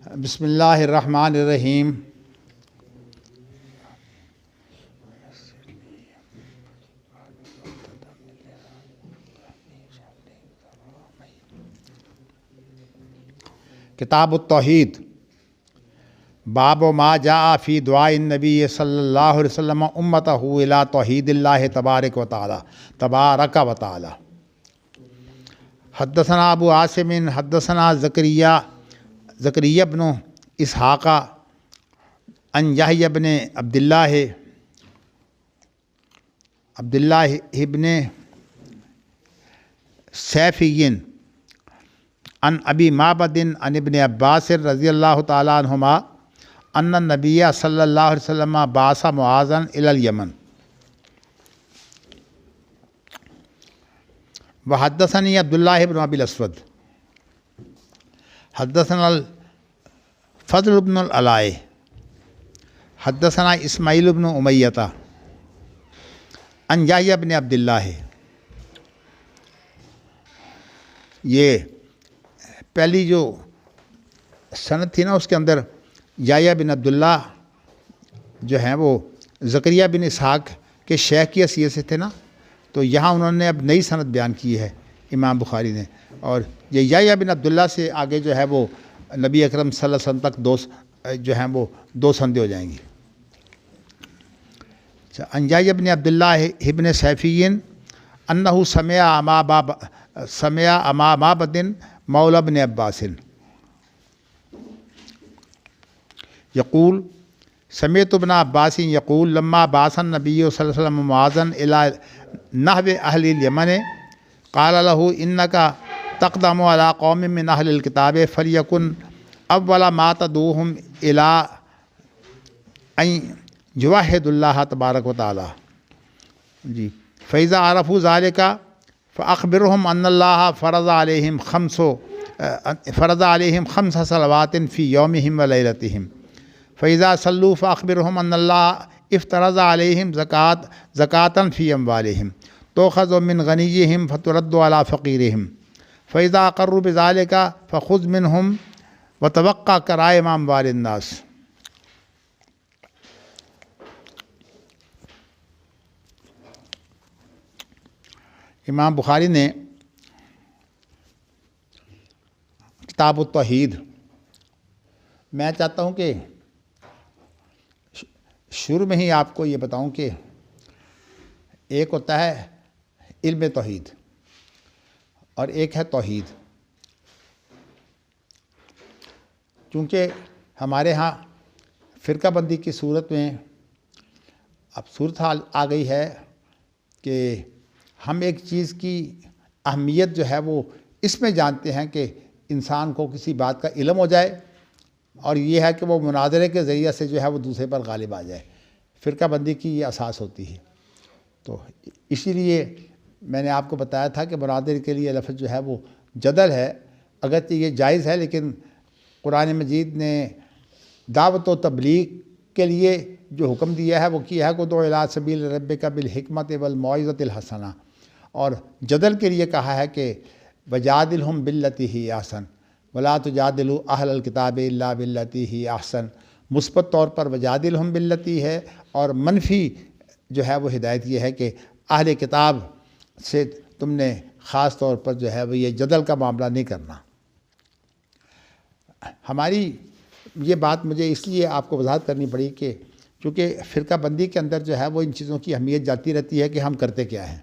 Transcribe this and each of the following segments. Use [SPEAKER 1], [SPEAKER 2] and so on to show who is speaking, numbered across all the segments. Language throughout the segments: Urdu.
[SPEAKER 1] بسم اللہ الرحمن الرحیم۔ کتاب التوحید، باب ما جاء فی دعاء النبی صلی اللہ علیہ وسلم امتہ الی توحید اللہ تبارک و تعالی۔ حدثنا ابو عاصم حدثنا زکریا بن اسحاق عن یحیی بن عبداللہ ابن سیفی عن ابی معبد عن ابن عباس رضی اللہ تعالی عنہما ان النبی صلی اللہ علیہ وسلم بعث معاذا الی الیمن۔ وحدثنی عبداللہ بن ابی الاسود حدثنا الفضل بن العلاء حدثنا اسماعیل بن امیہ عن یحیی بن عبداللہ۔ یہ پہلی جو سند تھی نا، اس کے اندر یحیی بن عبداللہ جو ہیں وہ زکریا بن اسحاق کے شیخ کی حیثیت سے تھے نا، تو یہاں انہوں نے اب نئی سند بیان کی ہے امام بخاری نے، اور یہ یحیی بن عبداللہ سے آگے جو ہے وہ نبی اکرم صلی اللہ علیہ وسلم تک جو ہیں وہ دو سندیں ہو جائیں گی۔ عن یحیی بن عبداللہ ابن سیفی انہ سمع اما معبد مولا بن عباس یقول سمعت ابن عباس یقول لما بعث النبی صلی اللہ علیہ وسلم معاذا الی نحو اہل الیمن قال له انک تقدم علی قوم من اہل الکتاب فلیکن اول ما تدعوہم الی ان یوحدوا اللہ تبارک و تعالی جی فاذا عرفوا ذلک فاخبرهم ان اللہ فرض علیہم خمس صلوات فی یومہم و لیلتہم فاذا صلوا فاخبرهم ان اللہ افترض علیہم زکاة فی اموالہم تؤخذ من غنیہم فترد علی فقیرہم فاذا اقروا بذلک فخذ منہم وتوقع کرائم اموال الناس۔ امام بخاری نے کتاب التوحید، میں چاہتا ہوں کہ شروع میں ہی آپ کو یہ بتاؤں کہ ایک ہوتا ہے علم توحید اور ایک ہے توحید، چونکہ ہمارے ہاں فرقہ بندی کی صورت میں اب صورتحال آ گئی ہے کہ ہم ایک چیز کی اہمیت جو ہے وہ اس میں جانتے ہیں کہ انسان کو کسی بات کا علم ہو جائے، اور یہ ہے کہ وہ مناظرے کے ذریعے سے جو ہے وہ دوسرے پر غالب آ جائے۔ فرقہ بندی کی یہ اساس ہوتی ہے، تو اسی لیے میں نے آپ کو بتایا تھا کہ مناظرے کے لیے لفظ جو ہے وہ جدل ہے، اگرچہ یہ جائز ہے، لیکن قرآن مجید نے دعوت و تبلیغ کے لیے جو حکم دیا ہے وہ کیا ہے کہ ادع الی سبیل ربک بالحکمت والموعظۃ الحسنہ، اور جدل کے لیے کہا ہے کہ وجادلہم باللتی ہی احسن ولا تجادلوا اہل الکتاب الا باللتی ہی احسن۔ مثبت طور پر وجادلہم باللتی ہے، اور منفی جو ہے وہ ہدایت یہ ہے کہ اہل کتاب سے تم نے خاص طور پر جو ہے وہ یہ جدل کا معاملہ نہیں کرنا۔ ہماری یہ بات مجھے اس لیے آپ کو وضاحت کرنی پڑی کہ چونکہ فرقہ بندی کے اندر جو ہے وہ ان چیزوں کی اہمیت جاتی رہتی ہے کہ ہم کرتے کیا ہیں۔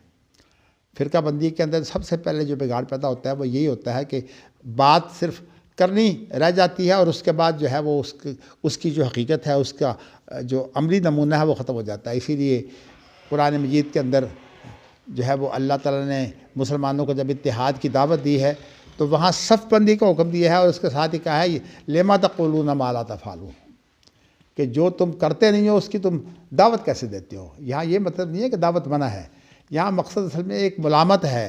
[SPEAKER 1] فرقہ بندی کے اندر سب سے پہلے جو بگاڑ پیدا ہوتا ہے وہ یہی ہوتا ہے کہ بات صرف کرنی رہ جاتی ہے، اور اس کے بعد جو ہے وہ اس کی جو حقیقت ہے، اس کا جو عملی نمونہ ہے وہ ختم ہو جاتا ہے۔ اسی لیے قرآن مجید کے اندر جو ہے وہ اللہ تعالیٰ نے مسلمانوں کو جب اتحاد کی دعوت دی ہے تو وہاں صف بندی کا حکم دیا ہے، اور اس کے ساتھ ہی کہا ہے لما تقولون ما لا تفعلون، کہ جو تم کرتے نہیں ہو اس کی تم دعوت کیسے دیتے ہو۔ یہاں یہ مطلب نہیں ہے کہ دعوت منع ہے، یہاں مقصد اصل میں ایک ملامت ہے،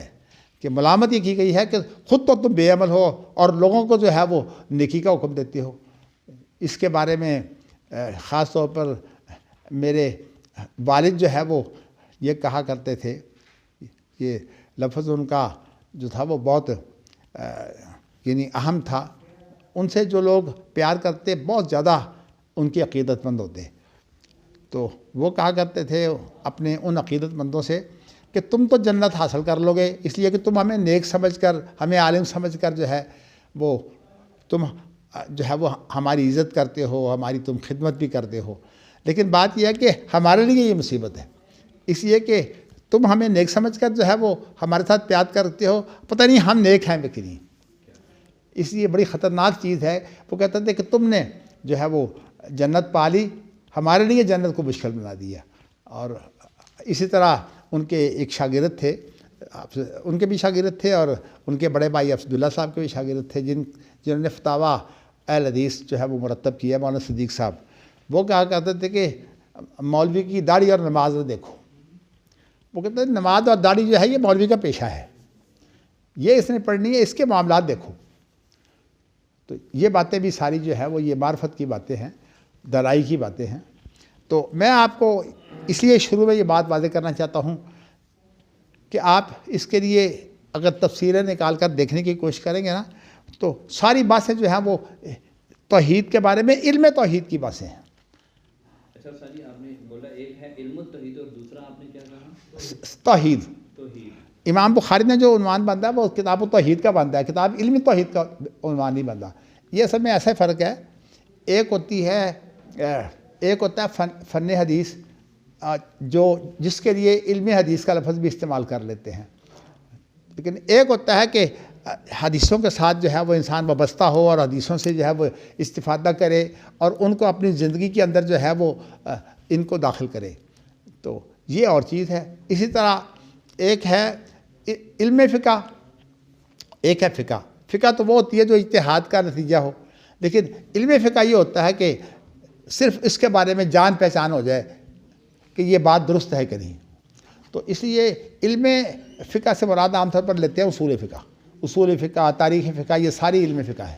[SPEAKER 1] کہ ملامت یہ کی گئی ہے کہ خود تو تم بے عمل ہو اور لوگوں کو جو ہے وہ نیکی کا حکم دیتے ہو۔ اس کے بارے میں خاص طور پر میرے والد جو ہے وہ یہ کہا کرتے تھے، یہ لفظ ان کا جو تھا وہ بہت یعنی اہم تھا، ان سے جو لوگ پیار کرتے بہت زیادہ ان کی عقیدت مند ہوتے. تو وہ کہا کرتے تھے اپنے ان عقیدت مندوں سے کہ تم تو جنت حاصل کر لو گے اس لیے کہ تم ہمیں نیک سمجھ کر, ہمیں عالم سمجھ کر جو ہے وہ تم جو ہے وہ ہماری عزت کرتے ہو, ہماری تم خدمت بھی کرتے ہو. لیکن بات یہ ہے کہ ہمارے لیے یہ مصیبت ہے, اس لیے کہ تم ہمیں نیک سمجھ کر جو ہے وہ ہمارے ساتھ پیار کرتے ہو, پتہ نہیں ہم نیک ہیں کہ نہیں. اس لیے بڑی خطرناک چیز ہے. وہ کہتے تھے کہ تم نے جو ہے وہ جنت پا لی, ہمارے لیے جنت کو مشکل بنا دیا. اور اسی طرح ان کے ایک شاگرد تھے, ان کے بھی شاگرد تھے اور ان کے بڑے بھائی عبداللہ صاحب کے بھی شاگرد تھے جنہوں نے فتاویٰ اہل حدیث جو ہے وہ مرتب کیا, مولانا صدیق صاحب. وہ کہا کرتے تھے کہ مولوی کی داڑھی اور نماز دیکھو. وہ کہتے ہیں نماز اور داڑھی جو ہے یہ مولوی کا پیشہ ہے, یہ اس نے پڑھنی ہے, اس کے معاملات دیکھو. تو یہ باتیں بھی ساری جو ہے وہ یہ معرفت کی باتیں ہیں, دلائی کی باتیں ہیں. تو میں آپ کو اس لیے شروع میں یہ بات واضح کرنا چاہتا ہوں کہ آپ اس کے لیے اگر تفسیریں نکال کر دیکھنے کی کوشش کریں گے نا تو ساری باتیں جو ہیں وہ توحید کے بارے میں, علم توحید کی باتیں ہیں.
[SPEAKER 2] اچھا سر جی, آپ نے بولا ایک ہے علم التوحید اور دوسرا آپ نے کیا کہا؟
[SPEAKER 1] توحید. امام بخاری نے جو عنوان باندھا وہ کتاب التوحید کا باندھا ہے, کتاب علم توحید کا عنوان نہیں باندھا. یہ اصل میں ایسا فرق ہے, ایک ہوتا ہے فن حدیث جس کے لیے علم حدیث کا لفظ بھی استعمال کر لیتے ہیں, لیکن ایک ہوتا ہے کہ حدیثوں کے ساتھ جو ہے وہ انسان وابستہ ہو اور حدیثوں سے جو ہے وہ استفادہ کرے اور ان کو اپنی زندگی کے اندر جو ہے وہ ان کو داخل کرے. تو یہ اور چیز ہے. اسی طرح ایک ہے علم فقہ, ایک ہے فقہ. فقہ تو وہ ہوتی ہے جو اجتہاد کا نتیجہ ہو, لیکن علم فقہ یہ ہوتا ہے کہ صرف اس کے بارے میں جان پہچان ہو جائے کہ یہ بات درست ہے کہ نہیں. تو اس لیے علم فقہ سے مراد عام طور پر لیتے ہیں اصول فقہ. اصول فقہ, تاریخ فقہ, یہ ساری علم فقہ ہے.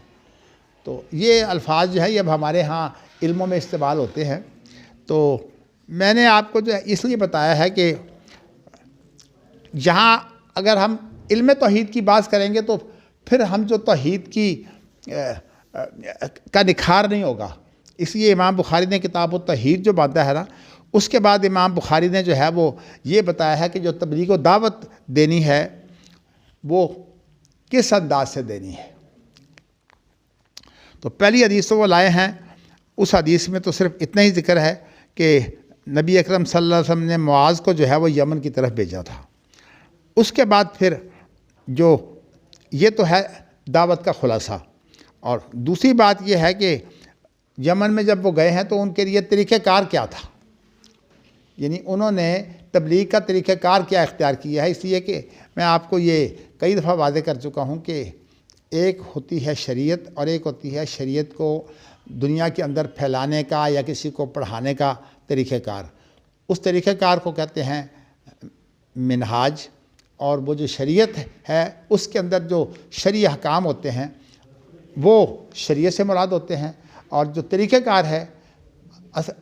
[SPEAKER 1] تو یہ الفاظ جو ہے یہ اب ہمارے ہاں علموں میں استعمال ہوتے ہیں. تو میں نے آپ کو جو ہے اس لیے بتایا ہے کہ جہاں اگر ہم علم توحید کی بات کریں گے تو پھر ہم جو توحید کی کا نکھار نہیں ہوگا. اس لیے امام بخاری نے کتاب التوحید جو باندھا ہے نا, اس کے بعد امام بخاری نے جو ہے وہ یہ بتایا ہے کہ جو تبلیغ و دعوت دینی ہے وہ کس انداز سے دینی ہے. تو پہلی حدیث تو وہ لائے ہیں, اس حدیث میں تو صرف اتنا ہی ذکر ہے کہ نبی اکرم صلی اللہ علیہ وسلم نے معاذ کو جو ہے وہ یمن کی طرف بھیجا تھا. اس کے بعد پھر جو یہ تو ہے دعوت کا خلاصہ. اور دوسری بات یہ ہے کہ یمن میں جب وہ گئے ہیں تو ان کے لیے طریقہ کار کیا تھا, یعنی انہوں نے تبلیغ کا طریقہ کار کیا اختیار کیا ہے. اس لیے کہ میں آپ کو یہ کئی دفعہ واضح کر چکا ہوں کہ ایک ہوتی ہے شریعت اور ایک ہوتی ہے شریعت کو دنیا کے اندر پھیلانے کا یا کسی کو پڑھانے کا طریقہ کار. اس طریقہ کار کو کہتے ہیں منہاج, اور وہ جو شریعت ہے اس کے اندر جو شرعی احکام ہوتے ہیں وہ شریعت سے مراد ہوتے ہیں. اور جو طریقہ کار ہے,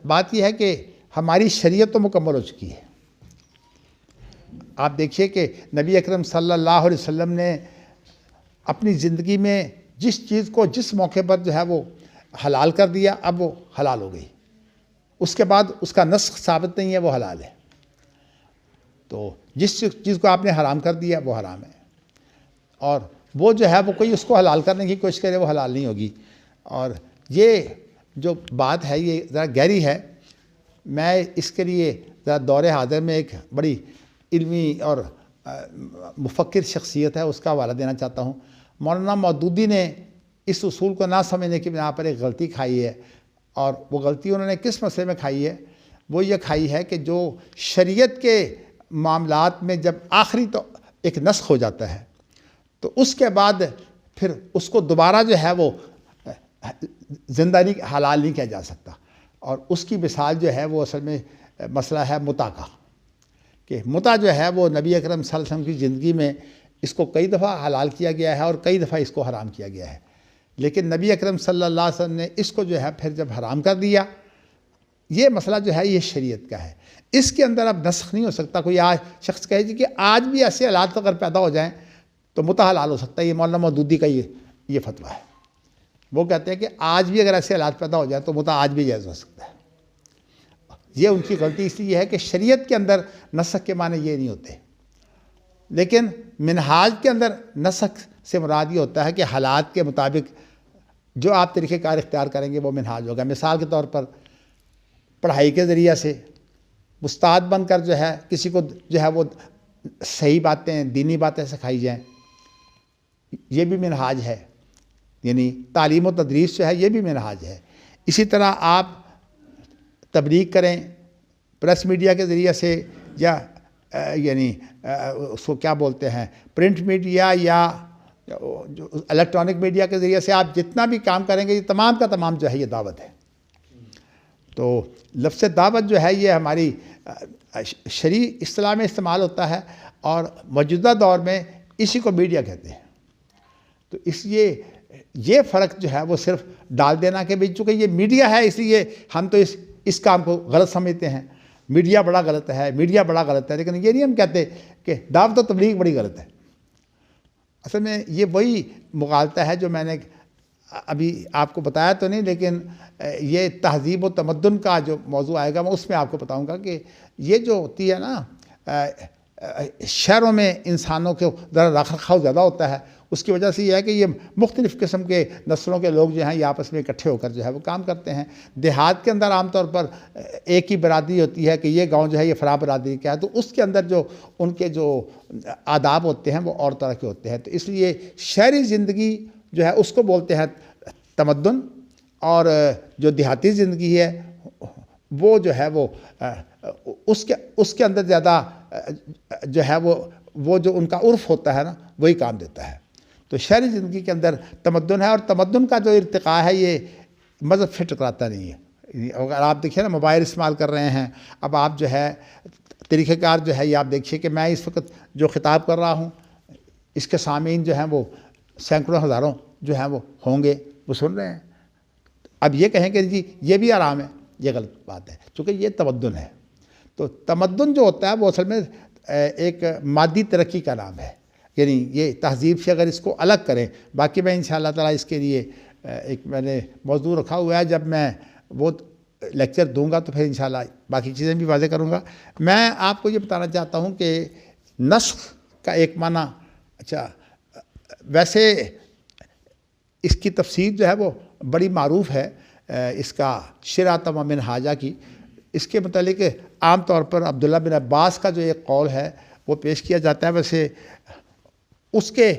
[SPEAKER 1] بات یہ ہے کہ ہماری شریعت تو مکمل ہو چکی ہے. آپ دیکھیے کہ نبی اکرم صلی اللہ علیہ وسلم نے اپنی زندگی میں جس چیز کو جس موقع پر جو ہے وہ حلال کر دیا, اب وہ حلال ہو گئی. اس کے بعد اس کا نسخ ثابت نہیں ہے, وہ حلال ہے. تو جس چیز کو آپ نے حرام کر دیا وہ حرام ہے, اور وہ جو ہے وہ کوئی اس کو حلال کرنے کی کوشش کرے وہ حلال نہیں ہوگی. اور یہ جو بات ہے یہ ذرا گہری ہے. میں اس کے لیے ذرا دور حاضر میں ایک بڑی علمی اور مفکر شخصیت ہے اس کا حوالہ دینا چاہتا ہوں. مولانا مودودی نے اس اصول کو نہ سمجھنے کی بنا پر ایک غلطی کھائی ہے, اور وہ غلطی انہوں نے کس مسئلے میں کھائی ہے؟ وہ یہ کھائی ہے کہ جو شریعت کے معاملات میں جب آخری تو ایک نسخ ہو جاتا ہے تو اس کے بعد پھر اس کو دوبارہ جو ہے وہ زندہ نہیں, حلال نہیں کیا جا سکتا. اور اس کی مثال جو ہے وہ اصل میں مسئلہ ہے متع کا, کہ متع جو ہے وہ نبی اکرم صلی اللہ علیہ وسلم کی زندگی میں اس کو کئی دفعہ حلال کیا گیا ہے اور کئی دفعہ اس کو حرام کیا گیا ہے. لیکن نبی اکرم صلی اللہ علیہ وسلم نے اس کو جو ہے پھر جب حرام کر دیا, یہ مسئلہ جو ہے یہ شریعت کا ہے, اس کے اندر اب نسخ نہیں ہو سکتا. کوئی آج شخص کہے جی کہ آج بھی ایسے حالات اگر پیدا ہو جائیں تو متع حلال ہو سکتا ہے. یہ مولانا مودودی کا یہ فتویٰ ہے. وہ کہتے ہیں کہ آج بھی اگر ایسے حالات پیدا ہو جائے تو مطلع آج بھی جائز ہو سکتا ہے۔ یہ ان کی غلطی اس لیے ہے کہ شریعت کے اندر نسخ کے معنی یہ نہیں ہوتے، لیکن منہاج کے اندر نسخ سے مراد یہ ہوتا ہے کہ حالات کے مطابق جو آپ طریقہ کار اختیار کریں گے وہ منہاج ہوگا۔ مثال کے طور پر پڑھائی کے ذریعہ سے استاد بن کر جو ہے کسی کو جو ہے وہ صحیح باتیں، دینی باتیں سکھائی جائیں، یہ بھی منہاج ہے، یعنی تعلیم و تدریس جو ہے یہ بھی منہاج ہے۔ اسی طرح آپ تبلیغ کریں پریس میڈیا کے ذریعے سے، یا یعنی اس کو کیا بولتے ہیں پرنٹ میڈیا یا جو الیکٹرانک میڈیا کے ذریعے سے، آپ جتنا بھی کام کریں گے یہ تمام کا تمام جو ہے یہ دعوت ہے۔ تو لفظ دعوت جو ہے یہ ہماری شرعی اصطلاح میں استعمال ہوتا ہے، اور موجودہ دور میں اسی کو میڈیا کہتے ہیں۔ تو اس لیے یہ فرق جو ہے وہ صرف ڈال دینا کہ بھئی چونکہ یہ میڈیا ہے اس لیے ہم تو اس کام کو غلط سمجھتے ہیں، میڈیا بڑا غلط ہے، میڈیا بڑا غلط ہے، لیکن یہ نہیں ہم کہتے کہ دعوت و تبلیغ بڑی غلط ہے۔ اصل میں یہ وہی مغالطہ ہے جو میں نے ابھی آپ کو بتایا تو نہیں، لیکن یہ تہذیب و تمدن کا جو موضوع آئے گا میں اس میں آپ کو بتاؤں گا کہ یہ جو ہوتی ہے نا شہروں میں انسانوں کے ذرا رکھ رکھاؤ زیادہ ہوتا ہے، اس کی وجہ سے یہ ہے کہ یہ مختلف قسم کے نسلوں کے لوگ جو ہیں یہ آپس میں اکٹھے ہو کر جو ہے وہ کام کرتے ہیں۔ دیہات کے اندر عام طور پر ایک ہی برادری ہوتی ہے کہ یہ گاؤں جو ہے یہ فلاں برادری کا ہے، تو اس کے اندر جو ان کے جو آداب ہوتے ہیں وہ اور طرح کے ہوتے ہیں۔ تو اس لیے شہری زندگی جو ہے اس کو بولتے ہیں تمدن، اور جو دیہاتی زندگی ہے وہ جو ہے وہ اس کے اندر زیادہ جو ہے وہ جو ان کا عرف ہوتا ہے نا وہی کام دیتا ہے۔ تو شہری زندگی کے اندر تمدن ہے، اور تمدن کا جو ارتقاء ہے یہ مذہب سے ٹکراتا نہیں ہے۔ اگر آپ دیکھیں نا موبائل استعمال کر رہے ہیں، اب آپ جو ہے طریقہ کار جو ہے یہ آپ دیکھیے کہ میں اس وقت جو خطاب کر رہا ہوں اس کے سامعین جو ہیں وہ سینکڑوں ہزاروں جو ہیں وہ ہوں گے، وہ سن رہے ہیں۔ اب یہ کہیں کہ جی یہ بھی آرام ہے، یہ غلط بات ہے، چونکہ یہ تمدن ہے۔ تو تمدن جو ہوتا ہے وہ اصل میں ایک مادی ترقی کا نام ہے، یعنی یہ تہذیب سے اگر اس کو الگ کریں، باقی میں انشاءاللہ تعالیٰ اس کے لیے ایک میں نے موضوع رکھا ہوا ہے، جب میں وہ لیکچر دوں گا تو پھر انشاءاللہ باقی چیزیں بھی واضح کروں گا۔ میں آپ کو یہ بتانا چاہتا ہوں کہ نسخ کا ایک معنی، اچھا ویسے اس کی تفسیر جو ہے وہ بڑی معروف ہے، اس کا شرعۃ و منہاجہ کی، اس کے متعلق عام طور پر عبداللہ بن عباس کا جو ایک قول ہے وہ پیش کیا جاتا ہے۔ ویسے اس کے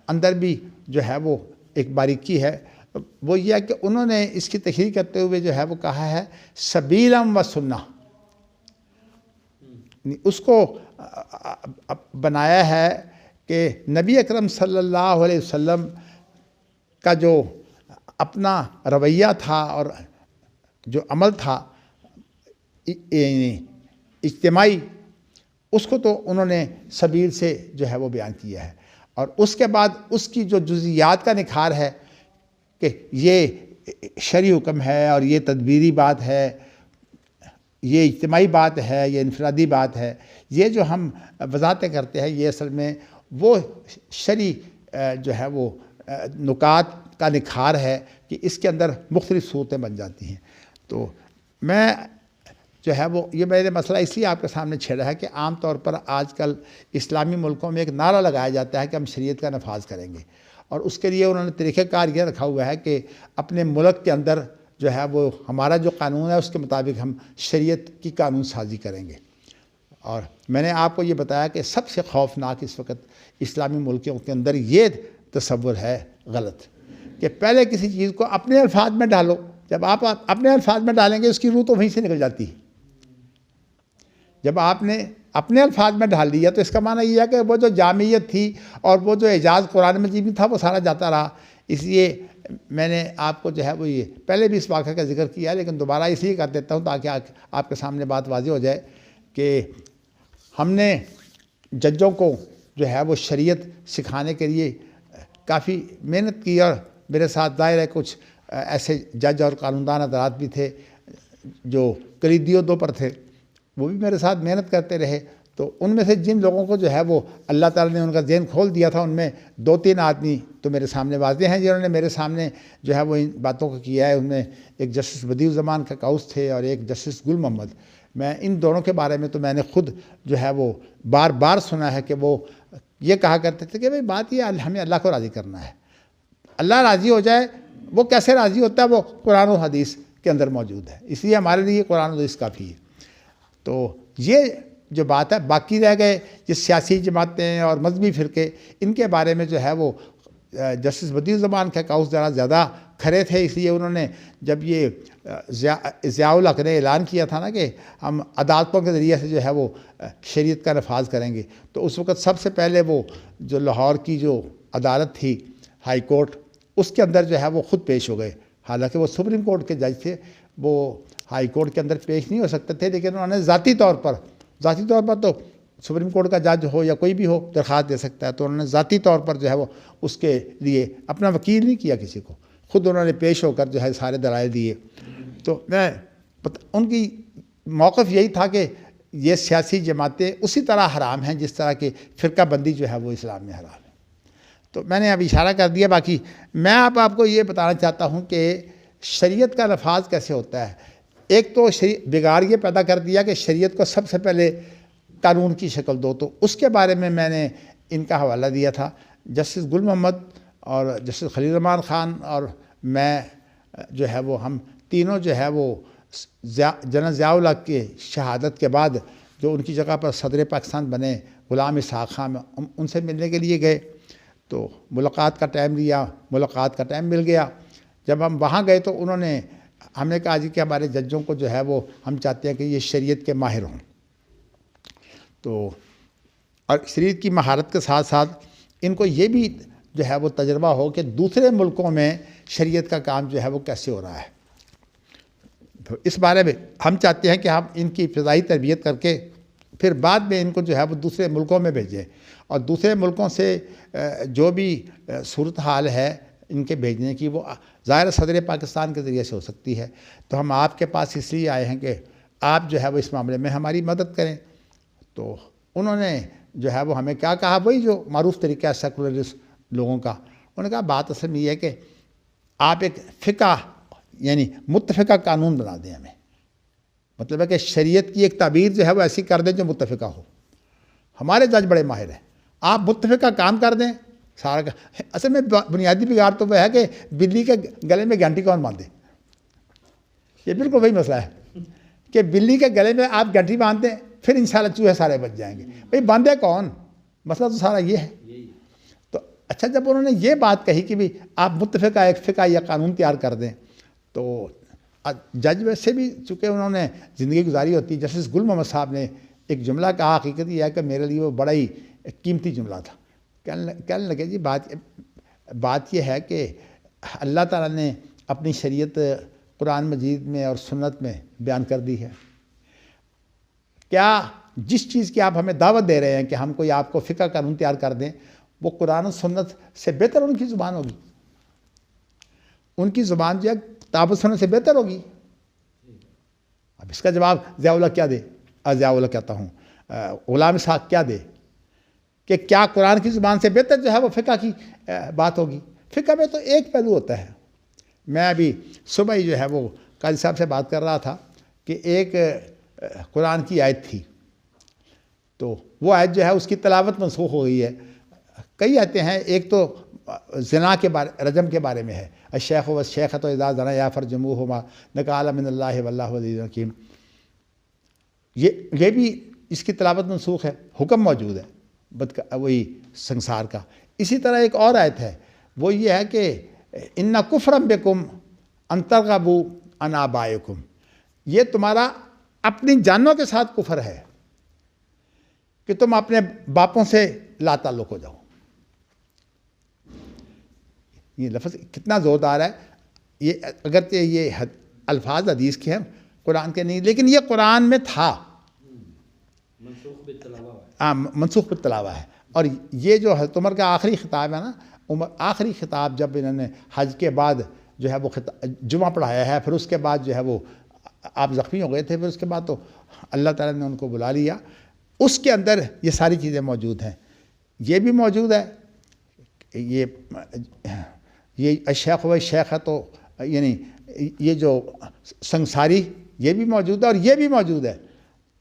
[SPEAKER 1] اندر بھی جو ہے وہ ایک باریکی ہے، وہ یہ ہے کہ انہوں نے اس کی تشریح کرتے ہوئے جو ہے وہ کہا ہے سبیلم و سنہ، اس کو بنایا ہے کہ نبی اکرم صلی اللہ علیہ وسلم کا جو اپنا رویہ تھا اور جو عمل تھا اجتماعی، اس کو تو انہوں نے سبیل سے جو ہے وہ بیان کیا ہے، اور اس کے بعد اس کی جو جزیات کا نکھار ہے کہ یہ شرعی حکم ہے اور یہ تدبیری بات ہے، یہ اجتماعی بات ہے، یہ انفرادی بات ہے، یہ جو ہم وضاحتیں کرتے ہیں یہ اصل میں وہ شرعی جو ہے وہ نکات کا نکھار ہے کہ اس کے اندر مختلف صورتیں بن جاتی ہیں۔ تو میں جو ہے وہ یہ میں نے مسئلہ اس لیے آپ کے سامنے چھیڑا ہے کہ عام طور پر آج کل اسلامی ملکوں میں ایک نعرہ لگایا جاتا ہے کہ ہم شریعت کا نفاذ کریں گے، اور اس کے لیے انہوں نے طریقہ کار یہ رکھا ہوا ہے کہ اپنے ملک کے اندر جو ہے وہ ہمارا جو قانون ہے اس کے مطابق ہم شریعت کی قانون سازی کریں گے۔ اور میں نے آپ کو یہ بتایا کہ سب سے خوفناک اس وقت اسلامی ملکوں کے اندر یہ تصور ہے غلط کہ پہلے کسی چیز کو اپنے الفاظ میں ڈالو، جب آپ اپنے الفاظ میں ڈالیں گے اس کی روح تو وہیں سے نکل جاتی ہے۔ جب آپ نے اپنے الفاظ میں ڈال دیا تو اس کا معنی یہ ہے کہ وہ جو جامعیت تھی اور وہ جو اعجاز قرآن مجید میں تھا وہ سارا جاتا رہا۔ اس لیے میں نے آپ کو جو ہے وہ یہ پہلے بھی اس واقعہ کا ذکر کیا ہے، لیکن دوبارہ اس لیے کر دیتا ہوں تاکہ آپ کے سامنے بات واضح ہو جائے کہ ہم نے ججوں کو جو ہے وہ شریعت سکھانے کے لیے کافی محنت کی، اور میرے ساتھ ظاہر ہے کچھ ایسے جج اور قانوندان حضرات بھی تھے جو کلیدی عہدوں پر تھے، وہ بھی میرے ساتھ محنت کرتے رہے، تو ان میں سے جن لوگوں کو جو ہے وہ اللہ تعالیٰ نے ان کا ذہن کھول دیا تھا، ان میں 2-3 آدمی تو میرے سامنے واضح ہیں جنہوں نے میرے سامنے جو ہے وہ ان باتوں کو کیا ہے۔ ان میں ایک جسٹس بدیع الزمان کا کاؤس تھے اور ایک جسٹس گل محمد۔ میں ان دونوں کے بارے میں تو میں نے خود جو ہے وہ بار بار سنا ہے کہ وہ یہ کہا کرتے تھے کہ بھئی بات یہ ہمیں اللہ کو راضی کرنا ہے، اللہ راضی ہو جائے۔ وہ کیسے راضی ہوتا ہے؟ وہ قرآن و حدیث کے اندر موجود ہے، اس لیے ہمارے لیے قرآن و حدیث کافی ہے۔ تو یہ جو بات ہے، باقی رہ گئے یہ سیاسی جماعتیں اور مذہبی فرقے، ان کے بارے میں جو ہے وہ جسٹس بدیع الزمان کا کاؤس ذرا زیادہ کھڑے تھے، اس لیے انہوں نے جب یہ ضیاء الحق نے اعلان کیا تھا نا کہ ہم عدالتوں کے ذریعے سے جو ہے وہ شریعت کا نفاذ کریں گے، تو اس وقت سب سے پہلے وہ جو لاہور کی جو عدالت تھی ہائی کورٹ، اس کے اندر جو ہے وہ خود پیش ہو گئے۔ حالانکہ وہ سپریم کورٹ کے جج تھے، وہ ہائی کورٹ کے اندر پیش نہیں ہو سکتے تھے، لیکن انہوں نے ذاتی طور پر تو سپریم کورٹ کا جج ہو یا کوئی بھی ہو درخواست دے سکتا ہے، تو انہوں نے ذاتی طور پر جو ہے وہ اس کے لیے اپنا وکیل نہیں کیا کسی کو، خود انہوں نے پیش ہو کر جو ہے سارے دلائل دیے۔ تو ان کی موقف یہی تھا کہ یہ سیاسی جماعتیں اسی طرح حرام ہیں جس طرح کہ فرقہ بندی جو ہے وہ اسلام میں حرام ہے۔ تو میں نے اب اشارہ کر دیا، باقی میں آپ کو یہ بتانا چاہتا ہوں کہ شریعت کا نفاذ کیسے ہوتا ہے۔ ایک تو بگاڑ یہ پیدا کر دیا کہ شریعت کو سب سے پہلے قانون کی شکل دو، تو اس کے بارے میں نے ان کا حوالہ دیا تھا۔ جسٹس گل محمد اور جسٹس خلیل الرحمن خان اور میں جو ہے وہ ہم تینوں جو ہے وہ جنرل ضیاء الحق کی شہادت کے بعد جو ان کی جگہ پر صدر پاکستان بنے غلام اسحاق خان، ان سے ملنے کے لیے گئے۔ تو ملاقات کا ٹائم مل گیا۔ جب ہم وہاں گئے تو انہوں نے ہم نے کہا جی کہ ہمارے ججوں کو جو ہے وہ ہم چاہتے ہیں کہ یہ شریعت کے ماہر ہوں، تو اور شریعت کی مہارت کے ساتھ ساتھ ان کو یہ بھی جو ہے وہ تجربہ ہو کہ دوسرے ملکوں میں شریعت کا کام جو ہے وہ کیسے ہو رہا ہے۔ تو اس بارے میں ہم چاہتے ہیں کہ ہم ان کی فضائی تربیت کر کے پھر بعد میں ان کو جو ہے وہ دوسرے ملکوں میں بھیجیں، اور دوسرے ملکوں سے جو بھی صورتحال ہے ان کے بھیجنے کی، وہ ظاہر صدر پاکستان کے ذریعے سے ہو سکتی ہے۔ تو ہم آپ کے پاس اس لیے آئے ہیں کہ آپ جو ہے وہ اس معاملے میں ہماری مدد کریں۔ تو انہوں نے جو ہے وہ ہمیں کیا کہا، وہی جو معروف طریقہ ہے سیکولرسٹ لوگوں کا، انہوں نے کہا بات اصل میں یہ ہے کہ آپ ایک فقہ یعنی متفقہ قانون بنا دیں ہمیں، مطلب ہے کہ شریعت کی ایک تعبیر جو ہے وہ ایسی کر دیں جو متفقہ ہو۔ ہمارے جج بڑے ماہر ہیں، آپ متفقہ کام کر دیں سارا۔ اصل میں بنیادی بگاڑ تو وہ ہے کہ بلی کے گلے میں گھنٹی کون باندھے، یہ بالکل وہی مسئلہ ہے کہ بلی کے گلے میں آپ گھنٹی باندھ دیں، پھر انشاءاللہ چوہے سارے بچ جائیں گے۔ بھئی باندھے کون، مسئلہ تو سارا یہ ہے۔ تو اچھا، جب انہوں نے یہ بات کہی کہ بھی آپ متفقہ ایک فقہ یا قانون تیار کر دیں، تو جج ویسے بھی چونکہ انہوں نے زندگی گزاری ہوتی، جسٹس گل محمد صاحب نے ایک جملہ کہا، حقیقت یہ ہے کہ میرے لیے وہ بڑا ہی قیمتی جملہ تھا۔ کہنے لگے جی بات یہ ہے کہ اللہ تعالیٰ نے اپنی شریعت قرآن مجید میں اور سنت میں بیان کر دی ہے، کیا جس چیز کی آپ ہمیں دعوت دے رہے ہیں کہ ہم کوئی آپ کو فقہ قانون تیار کر دیں، وہ قرآن و سنت سے بہتر ان کی زبان ہوگی؟ ان کی زبان جو ہے کتاب و سنت سے بہتر ہوگی؟ اب اس کا جواب ضیاء الحق کیا دے، ضیاء الحق کہتا ہوں غلام اسحاق کیا دے کہ کیا قرآن کی زبان سے بہتر جو ہے وہ فقہ کی بات ہوگی؟ فقہ میں تو ایک پہلو ہوتا ہے۔ میں ابھی صبح ہی جو ہے وہ قاضی صاحب سے بات کر رہا تھا کہ ایک قرآن کی آیت تھی، تو وہ آیت جو ہے اس کی تلاوت منسوخ ہو گئی ہے۔ کئی آیتیں ہیں، ایک تو زنا کے بارے، رجم کے بارے میں ہے، الشیخ والشیخۃ اذا زنیا فرجموہما نکالا من اللہ واللہ عزیز حکیم، یہ بھی اس کی تلاوت منسوخ ہے، حکم موجود ہے وہی سنسار کا۔ اسی طرح ایک اور آیت ہے، وہ یہ ہے کہ ان کفرا بکم ان ترغبوا عن آبائکم، یہ تمہارا اپنی جانوں کے ساتھ کفر ہے کہ تم اپنے باپوں سے لا تعلق ہو جاؤ۔ یہ لفظ کتنا زوردار ہے، یہ اگرچہ یہ الفاظ حدیث کے ہیں قرآن کے نہیں، لیکن یہ قرآن میں تھا، منسوخ بالتلاوہ ہے۔ اور یہ جو حضرت عمر کا آخری خطاب ہے نا، آخری خطاب جب انہوں نے حج کے بعد جو ہے وہ جمعہ پڑھایا ہے، پھر اس کے بعد جو ہے وہ آپ زخمی ہو گئے تھے، پھر اس کے بعد تو اللہ تعالیٰ نے ان کو بلا لیا۔ اس کے اندر یہ ساری چیزیں موجود ہیں. یہ بھی موجود ہے، یہ الشیخ و شیخ ہے، تو یعنی یہ جو سنساری یہ بھی موجود ہے اور یہ بھی موجود ہے.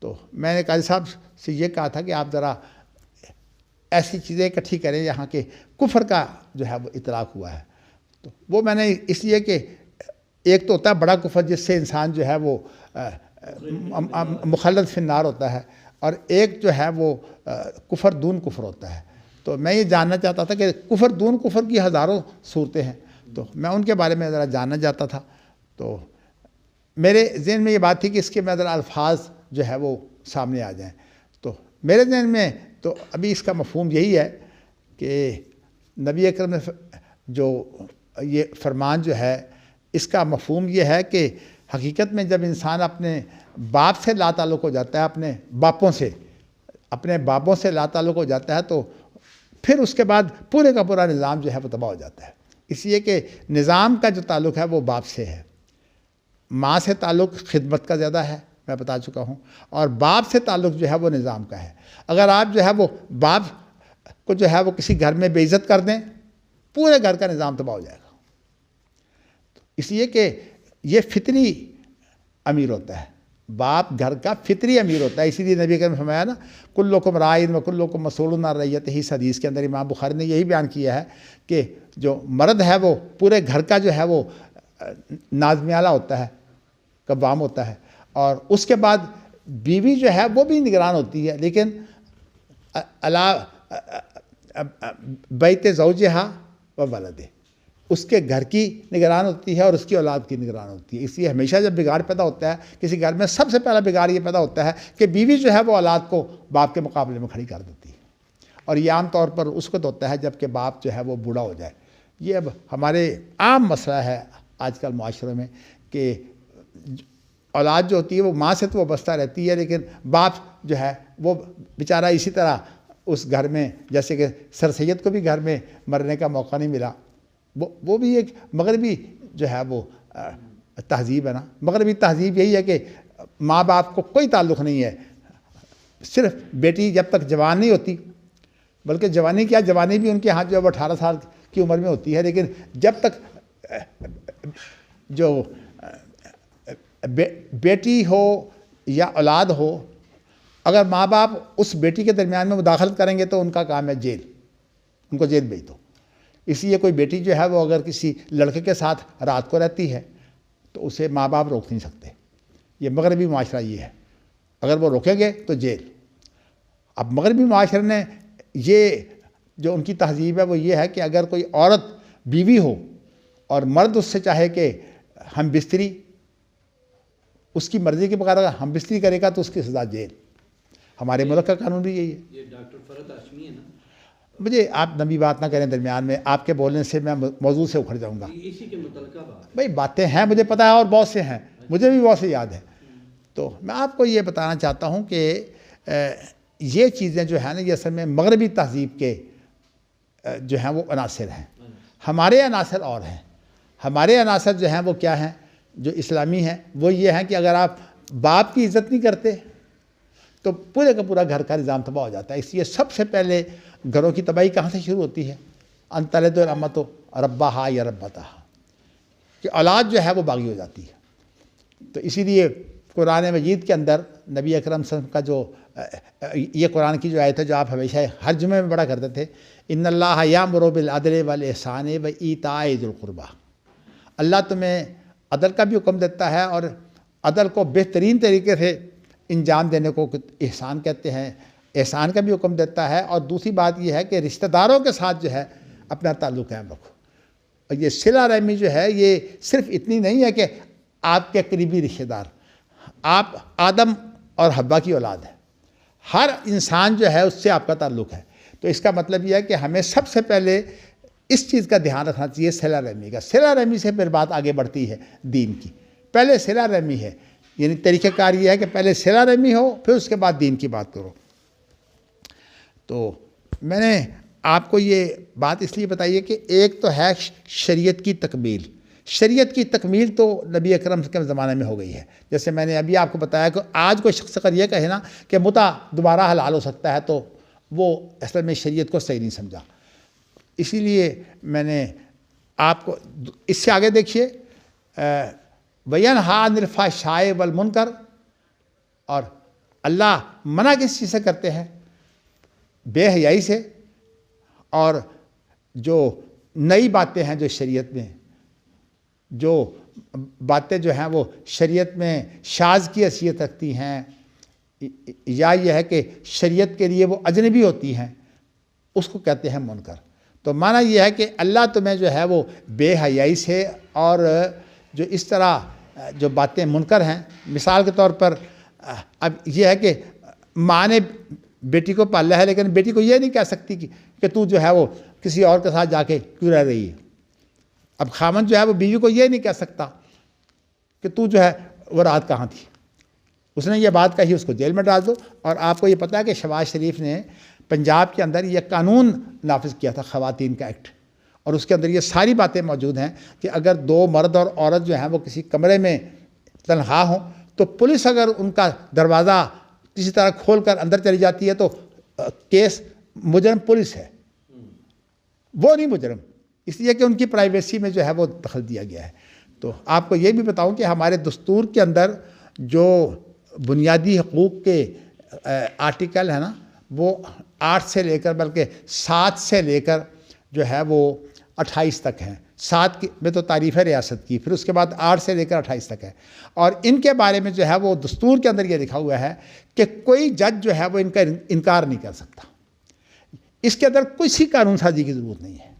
[SPEAKER 1] تو میں نے قاضی صاحب سے یہ کہا تھا کہ آپ ذرا ایسی چیزیں اکٹھی کریں یہاں کے کفر کا جو ہے وہ اطلاق ہوا ہے. تو وہ میں نے اس لیے کہ ایک تو ہوتا ہے بڑا کفر جس سے انسان جو ہے وہ مخلد فی النار ہوتا ہے، اور ایک جو ہے وہ کفر دون کفر ہوتا ہے. تو میں یہ جاننا چاہتا تھا کہ کفر دون کفر کی ہزاروں صورتیں ہیں، تو میں ان کے بارے میں ذرا جاننا چاہتا تھا. تو میرے ذہن میں یہ بات تھی کہ اس کے میں ذرا الفاظ جو ہے وہ سامنے آ جائیں. تو میرے ذہن میں تو ابھی اس کا مفہوم یہی ہے کہ نبی اکرم نے جو یہ فرمان جو ہے اس کا مفہوم یہ ہے کہ حقیقت میں جب انسان اپنے باپ سے لا تعلق ہو جاتا ہے، اپنے باپوں سے لا تعلق ہو جاتا ہے، تو پھر اس کے بعد پورے کا پورا نظام جو ہے وہ تباہ ہو جاتا ہے. اس لیے کہ نظام کا جو تعلق ہے وہ باپ سے ہے. ماں سے تعلق خدمت کا زیادہ ہے، میں بتا چکا ہوں، اور باپ سے تعلق جو ہے وہ نظام کا ہے. اگر آپ جو ہے وہ باپ کو جو ہے وہ کسی گھر میں بے عزت کر دیں، پورے گھر کا نظام تباہ ہو جائے گا. اس لیے کہ یہ فطری امیر ہوتا ہے، باپ گھر کا فطری امیر ہوتا ہے. اسی لیے نبی کریم نے فرمایا نا، کلکم راعٍ و کلکم مسئول عن رعیتہ. اس حدیث کے اندر امام بخاری نے یہی بیان کیا ہے کہ جو مرد ہے وہ پورے گھر کا جو ہے وہ ناظم اعلیٰ ہوتا ہے، قوام ہوتا ہے، اور اس کے بعد بیوی جو ہے وہ بھی نگران ہوتی ہے، لیکن بیت زوجہا و ولدہ، اس کے گھر کی نگران ہوتی ہے اور اس کی اولاد کی نگران ہوتی ہے. اس لیے ہمیشہ جب بگاڑ پیدا ہوتا ہے کسی گھر میں، سب سے پہلا بگاڑ یہ پیدا ہوتا ہے کہ بیوی جو ہے وہ اولاد کو باپ کے مقابلے میں کھڑی کر دیتی ہے. اور یہ عام طور پر اس وقت ہوتا ہے جب کہ باپ جو ہے وہ بوڑھا ہو جائے. یہ اب ہمارے عام مسئلہ ہے آج کل معاشرے میں کہ اولاد جو ہوتی ہے وہ ماں سے تو وابستہ رہتی ہے، لیکن باپ جو ہے وہ بیچارہ اسی طرح اس گھر میں، جیسے کہ سر سید کو بھی گھر میں مرنے کا موقع نہیں ملا. وہ بھی ایک مغربی جو ہے وہ تہذیب ہے نا. مغربی تہذیب یہی ہے کہ ماں باپ کو کوئی تعلق نہیں ہے، صرف بیٹی جب تک جوان نہیں ہوتی، بلکہ جوانی کیا، جوانی بھی ان کے ہاتھ جو ہے وہ 18 سال کی عمر میں ہوتی ہے، لیکن جب تک جو بیٹی ہو یا اولاد ہو، اگر ماں باپ اس بیٹی کے درمیان میں مداخلت کریں گے تو ان کا کام ہے جیل، ان کو جیل بھیج دو. اس لیے کوئی بیٹی جو ہے وہ اگر کسی لڑکے کے ساتھ رات کو رہتی ہے تو اسے ماں باپ روک نہیں سکتے. یہ مغربی معاشرہ یہ ہے، اگر وہ روکیں گے تو جیل. اب مغربی معاشرے نے یہ جو ان کی تہذیب ہے وہ یہ ہے کہ اگر کوئی عورت بیوی ہو اور مرد اس سے چاہے کہ ہم بستری، اس کی مرضی کے بغیر اگر ہم بستری کرے گا تو اس کی سزا جیل. ہمارے ملک کا قانون بھی یہی ہے.
[SPEAKER 2] یہ ڈاکٹر فرحت ہاشمی ہے نا.
[SPEAKER 1] مجھے آپ نبی بات نہ کریں درمیان میں، آپ کے بولنے سے میں موضوع سے اکھڑ جاؤں گا.
[SPEAKER 2] اسی کے متعلقہ بات.
[SPEAKER 1] بھائی باتیں ہیں، مجھے پتہ ہے اور بہت سے ہیں، مجھے بھی بہت سے یاد ہیں. تو میں آپ کو یہ بتانا چاہتا ہوں کہ یہ چیزیں جو ہیں نا یہ اصل میں مغربی تہذیب کے جو ہیں وہ عناصر ہیں. ہمارے عناصر اور ہیں. ہمارے عناصر جو ہیں وہ کیا ہیں، جو اسلامی ہیں، وہ یہ ہیں کہ اگر آپ باپ کی عزت نہیں کرتے تو پورے کا پورا گھر کا نظام تباہ ہو جاتا ہے. اس لیے سب سے پہلے گھروں کی تباہی کہاں سے شروع ہوتی ہے؟ ان تلد الامۃ ربہا یا ربتہا، کہ اولاد جو ہے وہ باغی ہو جاتی ہے. تو اسی لیے قرآن مجید کے اندر نبی اکرم صلی اللہ علیہ وسلم کا جو یہ قرآن کی جو آیت ہے جو آپ ہمیشہ ہر جمعے میں پڑھا کرتے تھے، ان اللہ یامر بالعدل والاحسان وایتاء ذی القربی، اللہ تمہیں عدل کا بھی حکم دیتا ہے اور عدل کو بہترین طریقے سے انجام دینے کو احسان کہتے ہیں، احسان کا بھی حکم دیتا ہے. اور دوسری بات یہ ہے کہ رشتہ داروں کے ساتھ جو ہے اپنا تعلق قائم رکھو. اور یہ صلہ رحمی جو ہے یہ صرف اتنی نہیں ہے کہ آپ کے قریبی رشتہ دار، آپ آدم اور حوا کی اولاد ہے، ہر انسان جو ہے اس سے آپ کا تعلق ہے. تو اس کا مطلب یہ ہے کہ ہمیں سب سے پہلے اس چیز کا دھیان رکھنا چاہیے، صلہ رحمی کا. صلہ رحمی سے پھر بات آگے بڑھتی ہے دین کی. پہلے صلہ رحمی ہے، یعنی طریقہ کار یہ ہے کہ پہلے صلہ رحمی ہو، پھر اس کے بعد دین کی بات کرو. تو میں نے آپ کو یہ بات اس لیے بتائی ہے کہ ایک تو ہے شریعت کی تکمیل. شریعت کی تکمیل تو نبی اکرم کے زمانے میں ہو گئی ہے. جیسے میں نے ابھی آپ کو بتایا کہ آج کوئی شخص اگر یہ کہے نا کہ متع دوبارہ حلال ہو سکتا ہے تو وہ اصل میں شریعت کو صحیح نہیں سمجھا. اسی لیے میں نے آپ کو اس سے آگے دیکھیے وَيَنْهَىٰ عَنِ الْفَحْشَاءِ وَالْمُنکَرِ، اور اللہ منع کس چیز سے کرتے ہیں؟ بے حیائی سے، اور جو نئی باتیں ہیں جو شریعت میں، جو باتیں جو ہیں وہ شریعت میں شاذ کی حیثیت رکھتی ہیں، یا یہ ہے کہ شریعت کے لیے وہ اجنبی ہوتی ہیں، اس کو کہتے ہیں منکر. تو معنی یہ ہے کہ اللہ تمہیں جو ہے وہ بے حیائی سے اور جو اس طرح جو باتیں منکر ہیں، مثال کے طور پر اب یہ ہے کہ ماں نے بیٹی کو پالا ہے لیکن بیٹی کو یہ نہیں کہہ سکتی کہ تو جو ہے وہ کسی اور کے ساتھ جا کے کیوں رہ رہی ہے. اب خامند جو ہے وہ بیوی کو یہ نہیں کہہ سکتا کہ تو جو ہے وہ رات کہاں تھی. اس نے یہ بات کہی، اس کو جیل میں ڈال دو. اور آپ کو یہ پتہ ہے کہ شہباز شریف نے پنجاب کے اندر یہ قانون نافذ کیا تھا، خواتین کا ایکٹ، اور اس کے اندر یہ ساری باتیں موجود ہیں کہ اگر دو مرد اور عورت جو ہیں وہ کسی کمرے میں تنہا ہوں تو پولیس اگر ان کا دروازہ کسی طرح کھول کر اندر چلی جاتی ہے تو کیس مجرم پولیس ہے، وہ نہیں مجرم، اس لیے کہ ان کی پرائیویسی میں جو ہے وہ دخل دیا گیا ہے. تو آپ کو یہ بھی بتاؤں کہ ہمارے دستور کے اندر جو بنیادی حقوق کے آرٹیکل ہے نا، وہ 8 سے لے کر بلکہ 7 سے لے کر جو ہے وہ 28 تک ہیں. 7 میں تو تعریف ہے ریاست کی، پھر اس کے بعد 8 سے لے کر 28 تک ہے. اور ان کے بارے میں جو ہے وہ دستور کے اندر یہ لکھا ہوا ہے کہ کوئی جج جو ہے وہ ان کا انکار نہیں کر سکتا. اس کے اندر کسی قانون سازی کی ضرورت نہیں ہے.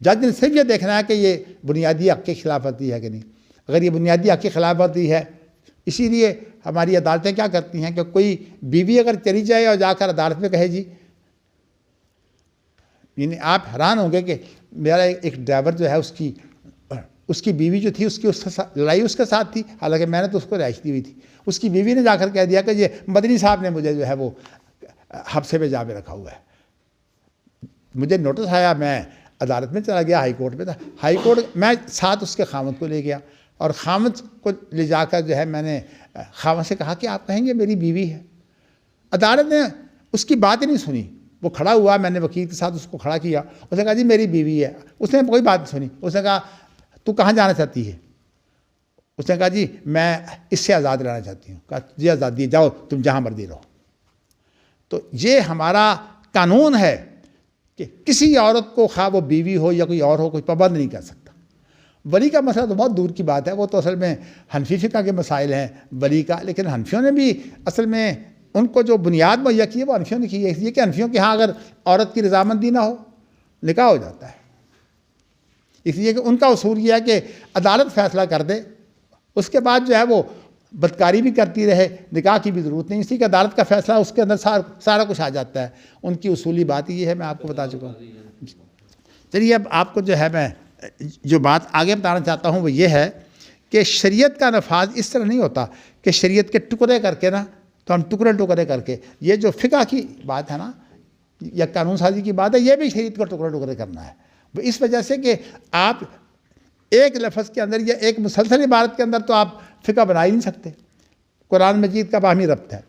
[SPEAKER 1] جج نے صرف یہ دیکھنا ہے کہ یہ بنیادی حق کی خلاف ورزی ہے کہ نہیں. اگر یہ بنیادی حق کی خلاف ورزی ہے، اسی لیے ہماری عدالتیں کیا کرتی ہیں کہ کوئی بیوی اگر چلی جائے اور جا کر عدالت میں کہے جی، یعنی آپ حیران ہوں گے کہ میرا ایک ڈرائیور جو ہے اس کی بیوی جو تھی، اس کی لڑائی اس کے ساتھ تھی، حالانکہ میں نے تو اس کو رہائش دی ہوئی تھی. اس کی بیوی نے جا کر کہہ دیا کہ یہ مدنی صاحب نے مجھے جو ہے وہ حبسے میں جا میں رکھا ہوا ہے. مجھے نوٹس آیا، میں عدالت میں چلا گیا، ہائی کورٹ میں تھا. ہائی کورٹ میں ساتھ اس کے خامد کو لے گیا، اور خامد کو لے جا کر جو ہے میں نے خامد سے کہا کہ آپ کہیں گے میری بیوی ہے. عدالت نے اس کی بات ہی نہیں سنی. وہ کھڑا ہوا، میں نے وکیل کے ساتھ اس کو کھڑا کیا، اس نے کہا جی میری بیوی ہے. اس نے کوئی بات نہیں سنی. اس نے کہا تو کہاں جانا چاہتی ہے؟ اس نے کہا جی میں اس سے آزاد رہنا چاہتی ہوں. کہا جی آزادی، جاؤ تم جہاں مرضی رہو. تو یہ ہمارا قانون ہے کہ کسی عورت کو خواہ وہ بیوی ہو یا کوئی اور ہو، کوئی پابند نہیں کر سکتا. ولی کا مسئلہ تو بہت دور کی بات ہے، وہ تو اصل میں حنفی فقہ کے مسائل ہیں ولی کا. لیکن حنفیوں نے بھی اصل میں ان کو جو بنیاد مہیا کی ہے وہ حنفیوں نے کی ہے. اس لیے کہ حنفیوں کے ہاں اگر عورت کی رضامندی نہ ہو نکاح ہو جاتا ہے. اس لیے کہ ان کا اصول یہ ہے کہ عدالت فیصلہ کر دے، اس کے بعد جو ہے وہ بدکاری بھی کرتی رہے، نکاح کی بھی ضرورت نہیں. اسی کہ عدالت کا فیصلہ اس کے اندر سارا کچھ آ جاتا ہے. ان کی اصولی بات یہ ہے، میں آپ کو بتا چکا ہوں. چلیے اب آپ کو جو ہے میں جو بات آگے بتانا چاہتا ہوں وہ یہ ہے کہ شریعت کا نفاذ اس طرح نہیں ہوتا کہ شریعت کے ٹکڑے کر کے نا، تو ہم ٹکڑے کر کے، یہ جو فقہ کی بات ہے نا یا قانون سازی کی بات ہے، یہ بھی شریعت کو ٹکڑے کرنا ہے. اس وجہ سے کہ آپ ایک لفظ کے اندر یا ایک مسلسل عبارت کے اندر تو آپ فقہ بنا ہی نہیں سکتے. قرآن مجید کا باہمی ربط ہے،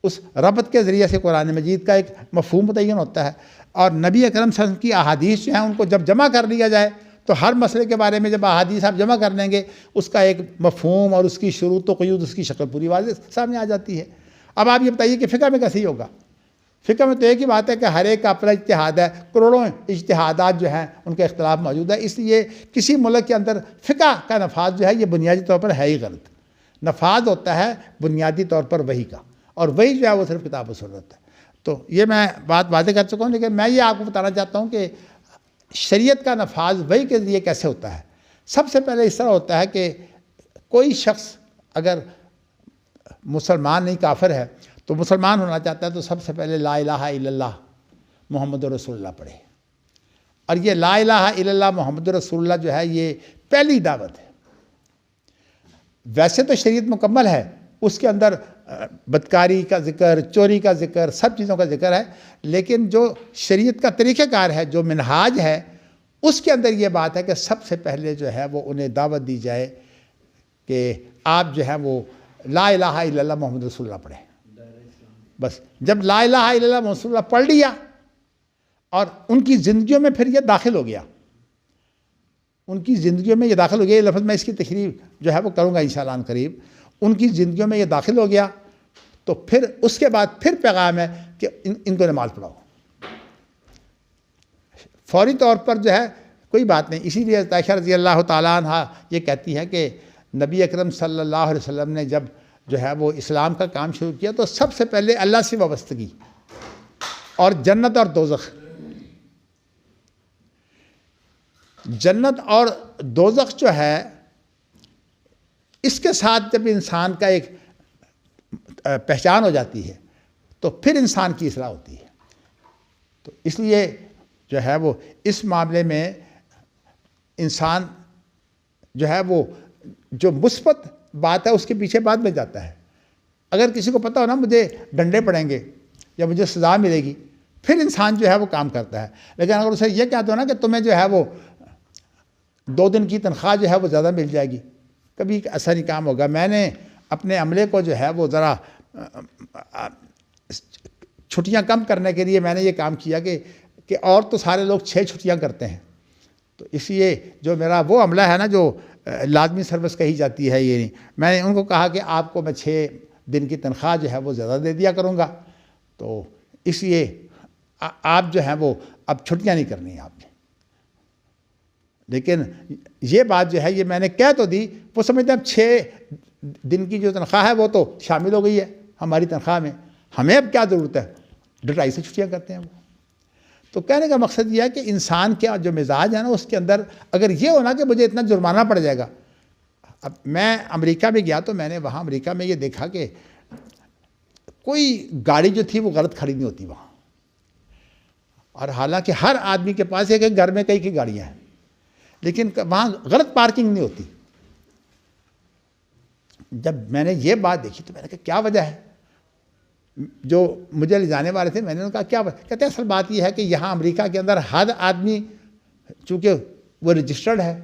[SPEAKER 1] اس ربط کے ذریعے سے قرآن مجید کا ایک مفہوم متعین ہوتا ہے. اور نبی اکرم صلی اللہ علیہ وسلم کی احادیث جو ہیں ان کو جب جمع کر لیا جائے تو ہر مسئلے کے بارے میں جب احادیث آپ جمع کر لیں گے، اس کا ایک مفہوم اور اس کی شروط و قیود، اس کی شکل پوری واضح سامنے آ جاتی ہے. اب آپ یہ بتائیے کہ فقہ میں کیسے ہی ہوگا؟ فقہ میں تو ایک ہی بات ہے کہ ہر ایک کا اپنا اجتہاد ہے، کروڑوں اجتہادات جو ہیں ان کے اختلاف موجود ہے. اس لیے کسی ملک کے اندر فقہ کا نفاذ جو ہے یہ بنیادی طور پر ہے ہی غلط. نفاذ ہوتا ہے بنیادی طور پر وحی کا، اور وہی جو ہے وہ صرف کتاب و سنت ہے. تو یہ میں بات واضح کر چکا ہوں، لیکن میں یہ آپ کو بتانا چاہتا ہوں کہ شریعت کا نفاذ وحی کے ذریعے کیسے ہوتا ہے. سب سے پہلے اس طرح ہوتا ہے کہ کوئی شخص اگر مسلمان نہیں کافر ہے تو مسلمان ہونا چاہتا ہے تو سب سے پہلے لا الہ الا اللہ محمد رسول اللہ پڑھے. اور یہ لا الہ الا اللہ محمد رسول اللہ جو ہے یہ پہلی دعوت ہے. ویسے تو شریعت مکمل ہے، اس کے اندر بدکاری کا ذکر، چوری کا ذکر، سب چیزوں کا ذکر ہے، لیکن جو شریعت کا طریقہ کار ہے، جو منہاج ہے، اس کے اندر یہ بات ہے کہ سب سے پہلے جو ہے وہ انہیں دعوت دی جائے کہ آپ جو ہے وہ لا الہ الا اللہ محمد رسول اللہ پڑھیں. بس جب لا الہ الا اللہ محمد رسول اللہ پڑھ لیا اور ان کی زندگیوں میں پھر یہ داخل ہو گیا، ان کی زندگیوں میں یہ داخل ہو گیا، یہ لفظ میں اس کی تشریح جو ہے وہ کروں گا انشاءاللہ عنقریب قریب، ان کی زندگیوں میں یہ داخل ہو گیا تو پھر اس کے بعد پھر پیغام ہے کہ ان کو نماز پڑھاؤ. فوری طور پر جو ہے کوئی بات نہیں. اسی لیے عائشہ رضی اللہ تعالیٰ عنہ یہ کہتی ہے کہ نبی اکرم صلی اللہ علیہ وسلم نے جب جو ہے وہ اسلام کا کام شروع کیا تو سب سے پہلے اللہ سے وابستگی اور جنت اور دوزخ. جنت اور دوزخ جو ہے اس کے ساتھ جب انسان کا ایک پہچان ہو جاتی ہے تو پھر انسان کی اصلاح ہوتی ہے. تو اس لیے جو ہے وہ اس معاملے میں انسان جو ہے وہ جو مثبت بات ہے اس کے پیچھے بعد میں جاتا ہے. اگر کسی کو پتہ ہو نا مجھے ڈنڈے پڑیں گے یا مجھے سزا ملے گی پھر انسان جو ہے وہ کام کرتا ہے. لیکن اگر اسے یہ کہتے ہو نا کہ تمہیں جو ہے وہ 2 دن کی تنخواہ جو ہے وہ زیادہ مل جائے گی، کبھی ایسا نہیں کام ہوگا. میں نے اپنے عملے کو جو ہے وہ ذرا چھٹیاں کم کرنے کے لیے میں نے یہ کام کیا کہ اور تو سارے لوگ 6 چھٹیاں کرتے ہیں، تو اس لیے جو میرا وہ عملہ ہے نا جو لازمی سروس کہی جاتی ہے، یہ نہیں، میں نے ان کو کہا کہ آپ کو میں 6 دن کی تنخواہ جو ہے وہ زیادہ دے دیا کروں گا. تو اس لیے آپ جو ہیں وہ اب چھٹیاں نہیں کرنی ہیں آپ نے. لیکن یہ بات جو ہے یہ میں نے کہہ تو دی، وہ سمجھتے ہیں اب 6 دن کی جو تنخواہ ہے وہ تو شامل ہو گئی ہے ہماری تنخواہ میں، ہمیں اب کیا ضرورت ہے، 2.5 سے چھٹیاں کرتے ہیں وہ. تو کہنے کا مقصد یہ ہے کہ انسان کے جو مزاج ہے نا اس کے اندر اگر یہ ہونا کہ مجھے اتنا جرمانہ پڑ جائے گا. اب میں امریکہ میں گیا تو میں نے وہاں امریکہ میں یہ دیکھا کہ کوئی گاڑی جو تھی وہ غلط کھڑی نہیں ہوتی وہاں، اور حالانکہ ہر آدمی کے پاس ایک گھر میں کئی گاڑیاں ہیں، لیکن وہاں غلط پارکنگ نہیں ہوتی. جب میں نے یہ بات دیکھی تو میں نے کہا کیا وجہ ہے. جو مجھے لے جانے والے تھے میں نے کہا کیا وجہ، کہتے ہیں اصل بات یہ ہے کہ یہاں امریکہ کے اندر ہر آدمی چونکہ وہ رجسٹرڈ ہے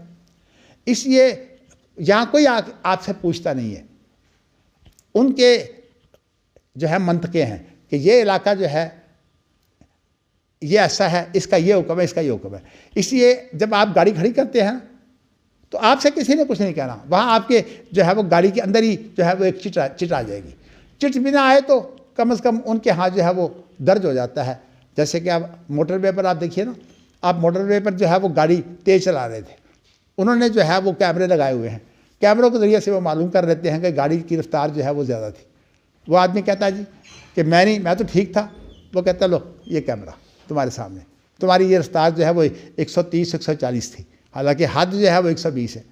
[SPEAKER 1] اس لیے یہاں کوئی آپ سے پوچھتا نہیں ہے. ان کے جو ہے منطقے ہیں کہ یہ علاقہ جو ہے یہ ایسا ہے، اس کا یہ حکم ہے، اس کا یہ حکم ہے. اس لیے جب آپ گاڑی کھڑی کرتے ہیں تو آپ سے کسی نے کچھ نہیں کہنا، وہاں آپ کے جو ہے وہ گاڑی کے اندر ہی جو ہے وہ ایک چٹ آ جائے گی. چٹ بھی نہ آئے تو کم از کم ان کے ہاں جو ہے وہ درج ہو جاتا ہے. جیسے کہ آپ موٹر وے پر آپ دیکھیے نا، آپ موٹر وے پر جو ہے وہ گاڑی تیز چلا رہے تھے، انہوں نے جو ہے وہ کیمرے لگائے ہوئے ہیں، کیمروں کے ذریعے سے وہ معلوم کر لیتے ہیں کہ گاڑی کی رفتار جو ہے وہ زیادہ تھی. وہ آدمی کہتا ہے جی کہ میں تو ٹھیک تھا، وہ کہتا ہے لو یہ کیمرہ تمہارے سامنے، تمہاری یہ رفتار جو ہے وہ 130 140 تھی، حالانکہ حد جو ہے وہ 120 ہے.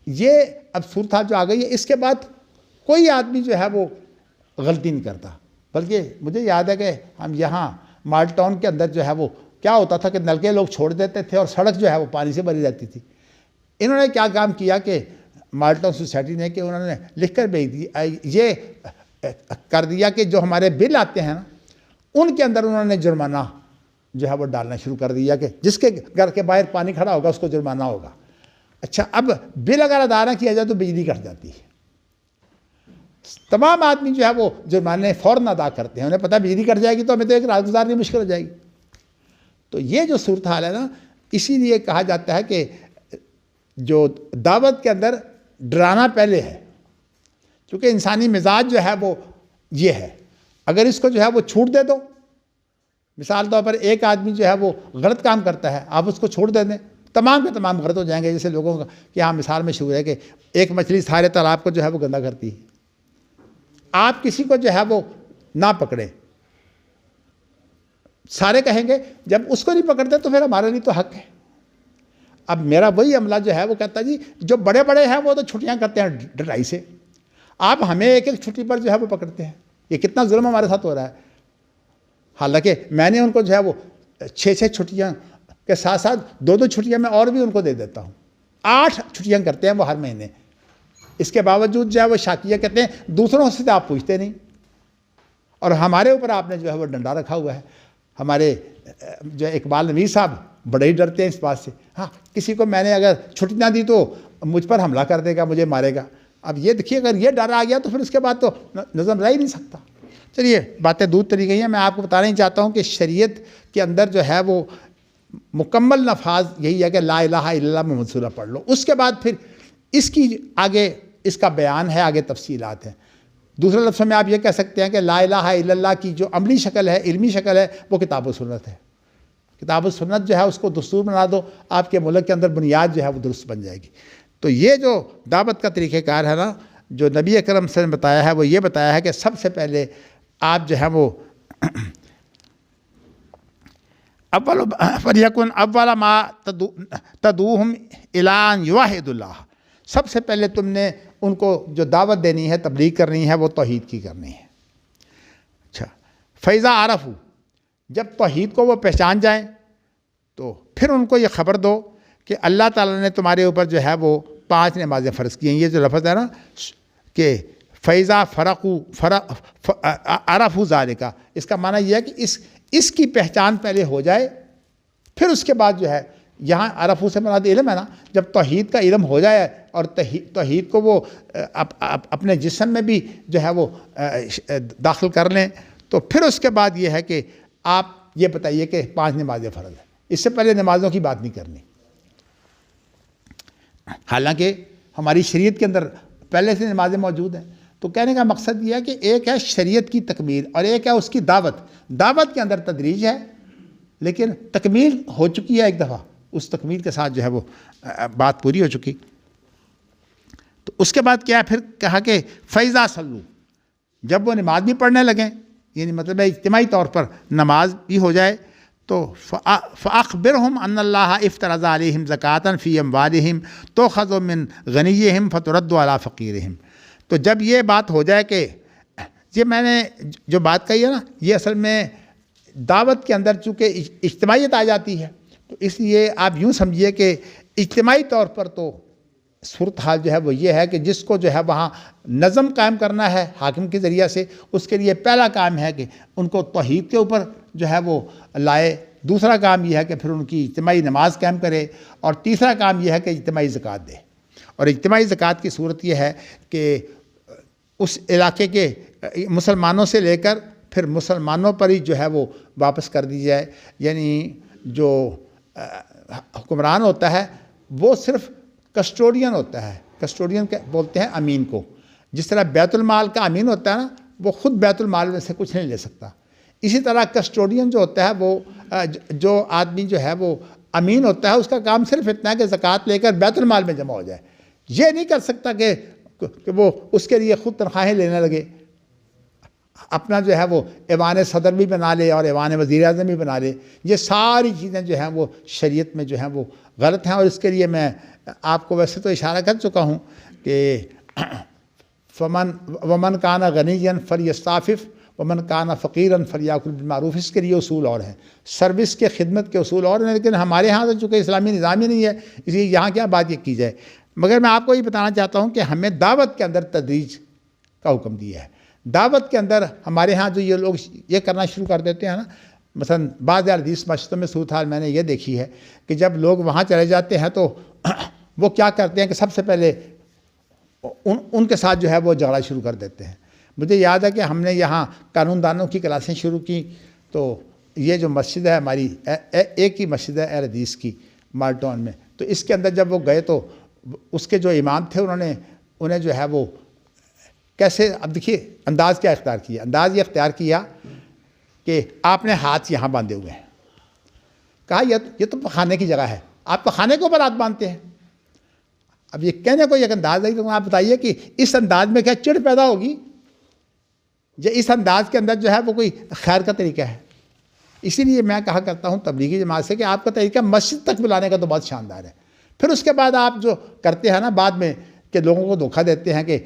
[SPEAKER 1] یہ اب صورتحال جو آ گئی ہے، اس کے بعد کوئی آدمی جو ہے وہ غلطی نہیں کرتا. بلکہ مجھے یاد ہے کہ ہم یہاں مال ٹاؤن کے اندر جو ہے وہ کیا ہوتا تھا کہ نلکے لوگ چھوڑ دیتے تھے اور سڑک جو ہے وہ پانی سے بھری رہتی تھی. انہوں نے کیا کام کیا کہ مال ٹاؤن سوسائٹی نے کہ انہوں نے لکھ کر بھیج دی، یہ کر دیا کہ جو ہمارے بل آتے ہیں نا ان کے اندر انہوں نے جرمانہ جو ہے وہ ڈالنا شروع کر دیا کہ جس کے گھر کے باہر پانی کھڑا ہوگا اس کو جرمانہ ہوگا. اچھا، اب بل اگر ادا نہ کیا جائے تو بجلی کٹ جاتی ہے. تمام آدمی جو ہے وہ جرمانے فوراً ادا کرتے ہیں، انہیں پتہ بجلی کٹ جائے گی تو ہمیں تو ایک رات گزارنی مشکل ہو جائے گی. تو یہ جو صورتحال ہے نا، اسی لیے کہا جاتا ہے کہ جو دعوت کے اندر ڈرانا پہلے ہے، کیونکہ انسانی مزاج جو ہے وہ یہ ہے. اگر اس کو جو ہے وہ چھوٹ دے دو، مثال طور پر ایک آدمی جو ہے وہ غلط کام کرتا ہے، آپ اس کو چھوڑ دے دیں، تمام کے تمام غلط ہو جائیں گے. جیسے لوگوں کا کہ ہاں مثال میں شعور ہے کہ ایک مچھلی سارے تالاب کو جو ہے وہ گندا کرتی ہے. آپ کسی کو جو ہے وہ نہ پکڑے، سارے کہیں گے جب اس کو نہیں پکڑتے تو پھر ہمارے لیے تو حق ہے. اب میرا وہی عملہ جو ہے وہ کہتا ہے جی جو بڑے بڑے ہیں وہ تو چھٹیاں کرتے ہیں 2.5 سے، آپ ہمیں ایک چھٹی پر جو ہے وہ پکڑتے ہیں. یہ کتنا ظلم ہمارے ساتھ ہو رہا ہے. حالانکہ میں نے ان کو جو ہے وہ 6 چھٹیاں کے ساتھ ساتھ 2 چھٹیاں میں اور بھی ان کو دے دیتا ہوں. 8 چھٹیاں کرتے ہیں وہ ہر مہینے. اس کے باوجود جو ہے وہ شاکیہ کہتے ہیں دوسروں سے آپ پوچھتے نہیں، اور ہمارے اوپر آپ نے جو ہے وہ ڈنڈا رکھا ہوا ہے. ہمارے جو اقبال نوید صاحب بڑے ہی ڈرتے ہیں اس بات سے. ہاں کسی کو میں نے اگر چھٹی نہ دی تو مجھ پر حملہ کر دے گا, مجھے مارے گا. اب یہ دیکھیے اگر یہ ڈر آ گیا تو پھر اس کے بعد تو نظم رہ ہی نہیں سکتا. چلیے باتیں دور چلی گئی ہیں. میں آپ کو بتانا ہی چاہتا ہوں کہ شریعت کے اندر جو ہے وہ مکمل نفاذ یہی ہے کہ لا الہ الا اللہ محمد رسول اللہ پڑھ لو. اس کے بعد پھر اس کی آگے اس کا بیان ہے, آگے تفصیلات ہیں. دوسرے لفظوں میں آپ یہ کہہ سکتے ہیں کہ لا الہ الا اللہ کی جو عملی شکل ہے, علمی شکل ہے, وہ کتاب و سنت ہے. کتاب و سنت جو ہے اس کو دستور بنا دو, آپ کے ملک کے اندر بنیاد جو ہے وہ درست بن جائے گی. تو یہ جو دعوت کا طریقہ کار ہے نا, جو نبی اکرم صلی اللہ علیہ وسلم نے بتایا ہے, وہ یہ بتایا ہے کہ سب سے پہلے آپ جو ہے وہ اول ما تدعوہم الی ان یوحدوا اللہ, سب سے پہلے تم نے ان کو جو دعوت دینی ہے, تبلیغ کرنی ہے, وہ توحید کی کرنی ہے. اچھا, فَإِذَا عَرَفُوا, جب توحید کو وہ پہچان جائیں تو پھر ان کو یہ خبر دو کہ اللہ تعالیٰ نے تمہارے اوپر جو ہے وہ 5 نمازیں فرض کی ہیں. یہ جو لفظ ہے نا کہ فَإِذَا عَرَفُوا ذَلِكَ, اس کا معنی یہ ہے کہ اس کی پہچان پہلے ہو جائے, پھر اس کے بعد جو ہے یہاں عرفو سے مراد علم ہے نا, جب توحید کا علم ہو جائے اور توحید کو وہ اپنے جسم میں بھی جو ہے وہ داخل کر لیں, تو پھر اس کے بعد یہ ہے کہ آپ یہ بتائیے کہ 5 نمازیں فرض ہیں. اس سے پہلے نمازوں کی بات نہیں کرنی. حالانکہ ہماری شریعت کے اندر پہلے سے نمازیں موجود ہیں. تو کہنے کا مقصد یہ ہے کہ ایک ہے شریعت کی تکمیل اور ایک ہے اس کی دعوت. دعوت کے اندر تدریج ہے, لیکن تکمیل ہو چکی ہے ایک دفعہ, اس تکمیل کے ساتھ جو ہے وہ بات پوری ہو چکی. تو اس کے بعد کیا ہے, پھر کہا کہ فَإِذَا صَلُّوا, جب وہ نماز بھی پڑھنے لگیں, یعنی مطلب ہے اجتماعی طور پر نماز بھی ہو جائے, تو فَأَخْبِرْهُمْ أَنَّ اللَّهَ افْتَرَضَ عَلَيْهِمْ زَكَاةً فِي أَمْوَالِهِمْ تُؤْخَذُ مِنْ غَنِيِّهِمْ فَتُرَدُّ عَلَىٰ فَقِيرِهِمْ. تو جب یہ بات ہو جائے کہ یہ میں نے جو بات کہی ہے نا, یہ اصل میں دعوت کے اندر چونکہ اجتماعیت آ جاتی ہے, تو اس لیے آپ یوں سمجھیے کہ اجتماعی طور پر تو صورتحال جو ہے وہ یہ ہے کہ جس کو جو ہے وہاں نظم قائم کرنا ہے حاکم کے ذریعہ سے, اس کے لیے پہلا کام ہے کہ ان کو توحید کے اوپر جو ہے وہ لائے. دوسرا کام یہ ہے کہ پھر ان کی اجتماعی نماز قائم کرے, اور تیسرا کام یہ ہے کہ اجتماعی زکوٰۃ دے. اور اجتماعی زکوٰۃ کی صورت یہ ہے کہ اس علاقے کے مسلمانوں سے لے کر پھر مسلمانوں پر ہی جو ہے وہ واپس کر دی جائے. یعنی جو حکمران ہوتا ہے وہ صرف کسٹوڈین ہوتا ہے. کسٹوڈین بولتے ہیں امین کو. جس طرح بیت المال کا امین ہوتا ہے نا, وہ خود بیت المال میں سے کچھ نہیں لے سکتا. اسی طرح کسٹوڈین جو ہوتا ہے وہ جو آدمی جو ہے وہ امین ہوتا ہے, اس کا کام صرف اتنا ہے کہ زکوٰۃ لے کر بیت المال میں جمع ہو جائے. یہ نہیں کر سکتا کہ وہ اس کے لیے خود تنخواہیں لینے لگے, اپنا جو ہے وہ ایوان صدر بھی بنا لے اور ایوان وزیر اعظم بھی بنا لے. یہ ساری چیزیں جو ہیں وہ شریعت میں جو ہیں وہ غلط ہیں. اور اس کے لیے میں آپ کو ویسے تو اشارہ کر چکا ہوں کہ ومن کان غنیا فلیستعفف ومن کان فقیرا فلیاکل بالمعروف. اس کے لیے اصول اور ہیں, سروس کے خدمت کے اصول اور ہیں, لیکن ہمارے ہاں تو چونکہ اسلامی نظام ہی نہیں ہے, اس لیے یہاں کیا بات یہ کی جائے. مگر میں آپ کو یہ بتانا چاہتا ہوں کہ ہمیں دعوت کے اندر تدریج کا حکم دیا ہے. دعوت کے اندر ہمارے ہاں جو یہ لوگ یہ کرنا شروع کر دیتے ہیں نا, مثلا بعض حدیث مسجدوں میں صورتحال میں نے یہ دیکھی ہے کہ جب لوگ وہاں چلے جاتے ہیں تو وہ کیا کرتے ہیں کہ سب سے پہلے ان کے ساتھ جو ہے وہ جھگڑا شروع کر دیتے ہیں. مجھے یاد ہے کہ ہم نے یہاں قانون دانوں کی کلاسیں شروع کی, تو یہ جو مسجد ہے ہماری ایک ہی مسجد ہے اہل حدیث کی مالٹون میں, تو اس کے اندر جب وہ گئے تو اس کے جو امام تھے انہیں جو ہے وہ کیسے, اب دیکھیے انداز کیا اختیار کیا. انداز یہ اختیار کیا کہ آپ نے ہاتھ یہاں باندھے ہوئے ہیں. کہا یہ تو پخانے کی جگہ ہے, آپ پخانے کے اوپر ہاتھ باندھتے ہیں. اب یہ کہنے کو ایک انداز ہے کہ آپ بتائیے کہ اس انداز میں کیا چڑ پیدا ہوگی, یا اس انداز کے اندر جو ہے وہ کوئی خیر کا طریقہ ہے. اسی لیے میں کہا کرتا ہوں تبلیغی جماعت سے کہ آپ کا طریقہ مسجد تک بلانے کا تو بہت شاندار ہے. پھر اس کے بعد آپ جو کرتے ہیں نا بعد میں کہ لوگوں کو دھوکہ دیتے ہیں, کہ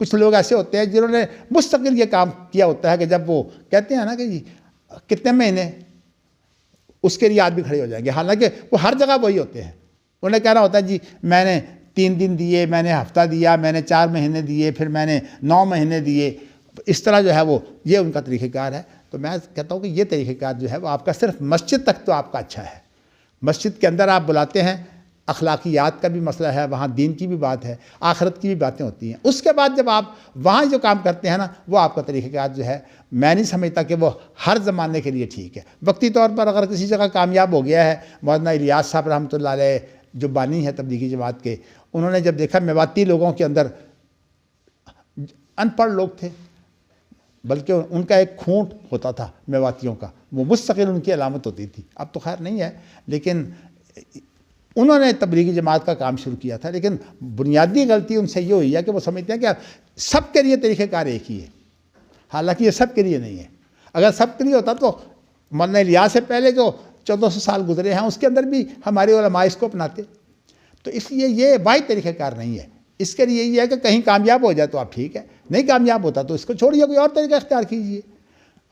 [SPEAKER 1] کچھ لوگ ایسے ہوتے ہیں جنہوں نے مستقل یہ کام کیا ہوتا ہے کہ جب وہ کہتے ہیں نا کہ جی کتنے مہینے, اس کے لیے آدمی کھڑے ہو جائیں گے, حالانکہ وہ ہر جگہ وہی ہوتے ہیں. انہیں کہنا ہوتا ہے جی میں نے 3 دن دیے, میں نے ہفتہ دیا, میں نے 4 مہینے دیے, پھر میں نے 9 مہینے دیے. اس طرح جو ہے وہ یہ ان کا طریقہ کار ہے. تو میں کہتا ہوں کہ یہ طریقہ کار جو ہے وہ آپ کا صرف مسجد تک تو آپ کا اچھا ہے، مسجد کے اندر آپ بلاتے ہیں، اخلاقیات کا بھی مسئلہ ہے، وہاں دین کی بھی بات ہے، آخرت کی بھی باتیں ہوتی ہیں، اس کے بعد جب آپ وہاں جو کام کرتے ہیں نا وہ آپ کا طریقہ کار جو ہے میں نہیں سمجھتا کہ وہ ہر زمانے کے لیے ٹھیک ہے۔ وقتی طور پر اگر کسی جگہ کامیاب ہو گیا ہے، مولانا الیاس صاحب رحمۃ اللہ علیہ جو بانی ہے تبلیغی جماعت کے، انہوں نے جب دیکھا میواتی لوگوں کے اندر ان پڑھ لوگ تھے، بلکہ ان کا ایک کھونٹ ہوتا تھا میواتیوں کا، وہ مستقل ان کی علامت ہوتی تھی، اب تو خیر نہیں ہے، لیکن انہوں نے تبلیغی جماعت کا کام شروع کیا تھا۔ لیکن بنیادی غلطی ان سے یہ ہوئی ہے کہ وہ سمجھتے ہیں کہ سب کے لیے طریقہ کار ایک ہی ہے، حالانکہ یہ سب کے لیے نہیں ہے۔ اگر سب کے لیے ہوتا تو مولانا الیاس سے پہلے جو 1400 سال گزرے ہیں اس کے اندر بھی ہمارے علماء اس کو اپناتے۔ تو اس لیے یہ واحد طریقہ کار نہیں ہے، اس کے لیے یہ ہے کہ کہیں کامیاب ہو جائے تو آپ ٹھیک ہے، نہیں کامیاب ہوتا تو اس کو چھوڑیے، کوئی اور طریقہ اختیار کیجیے۔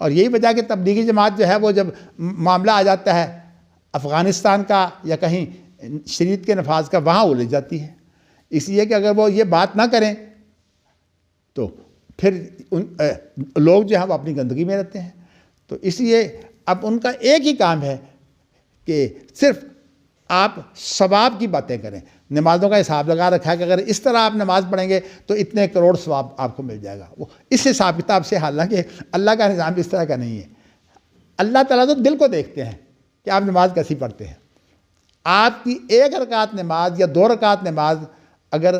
[SPEAKER 1] اور یہی وجہ کہ تبلیغی جماعت جو ہے وہ جب معاملہ آ جاتا ہے افغانستان کا یا کہیں شریعت کے نفاذ کا، وہاں الجھ جاتی ہے، اس لیے کہ اگر وہ یہ بات نہ کریں تو پھر لوگ جو ہیں وہ اپنی گندگی میں رہتے ہیں۔ تو اس لیے اب ان کا ایک ہی کام ہے کہ صرف آپ ثواب کی باتیں کریں، نمازوں کا حساب لگا رکھا ہے کہ اگر اس طرح آپ نماز پڑھیں گے تو اتنے کروڑ ثواب آپ کو مل جائے گا، وہ اس حساب کتاب سے، حالانکہ اللہ کا نظام اس طرح کا نہیں ہے۔ اللہ تعالیٰ تو دل کو دیکھتے ہیں کہ آپ نماز کیسی پڑھتے ہیں۔ آپ کی 1 رکعت نماز یا 2 رکعت نماز اگر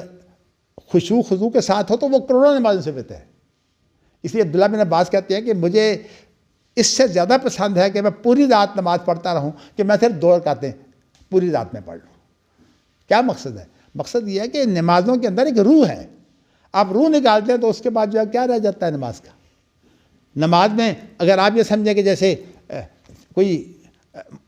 [SPEAKER 1] خشوع خضوع کے ساتھ ہو تو وہ کروڑوں نمازوں سے بہتر ہے۔ اس لیے عبداللہ بن عباس کہتے ہیں کہ مجھے اس سے زیادہ پسند ہے کہ میں پوری رات نماز پڑھتا رہوں کہ میں صرف 2 رکعتیں پوری رات میں پڑھ لوں۔ کیا مقصد ہے؟ مقصد یہ ہے کہ نمازوں کے اندر ایک روح ہے، آپ روح نکالتے ہیں تو اس کے بعد جو ہے کیا رہ جاتا ہے نماز کا۔ نماز میں اگر آپ یہ سمجھیں کہ جیسے کوئی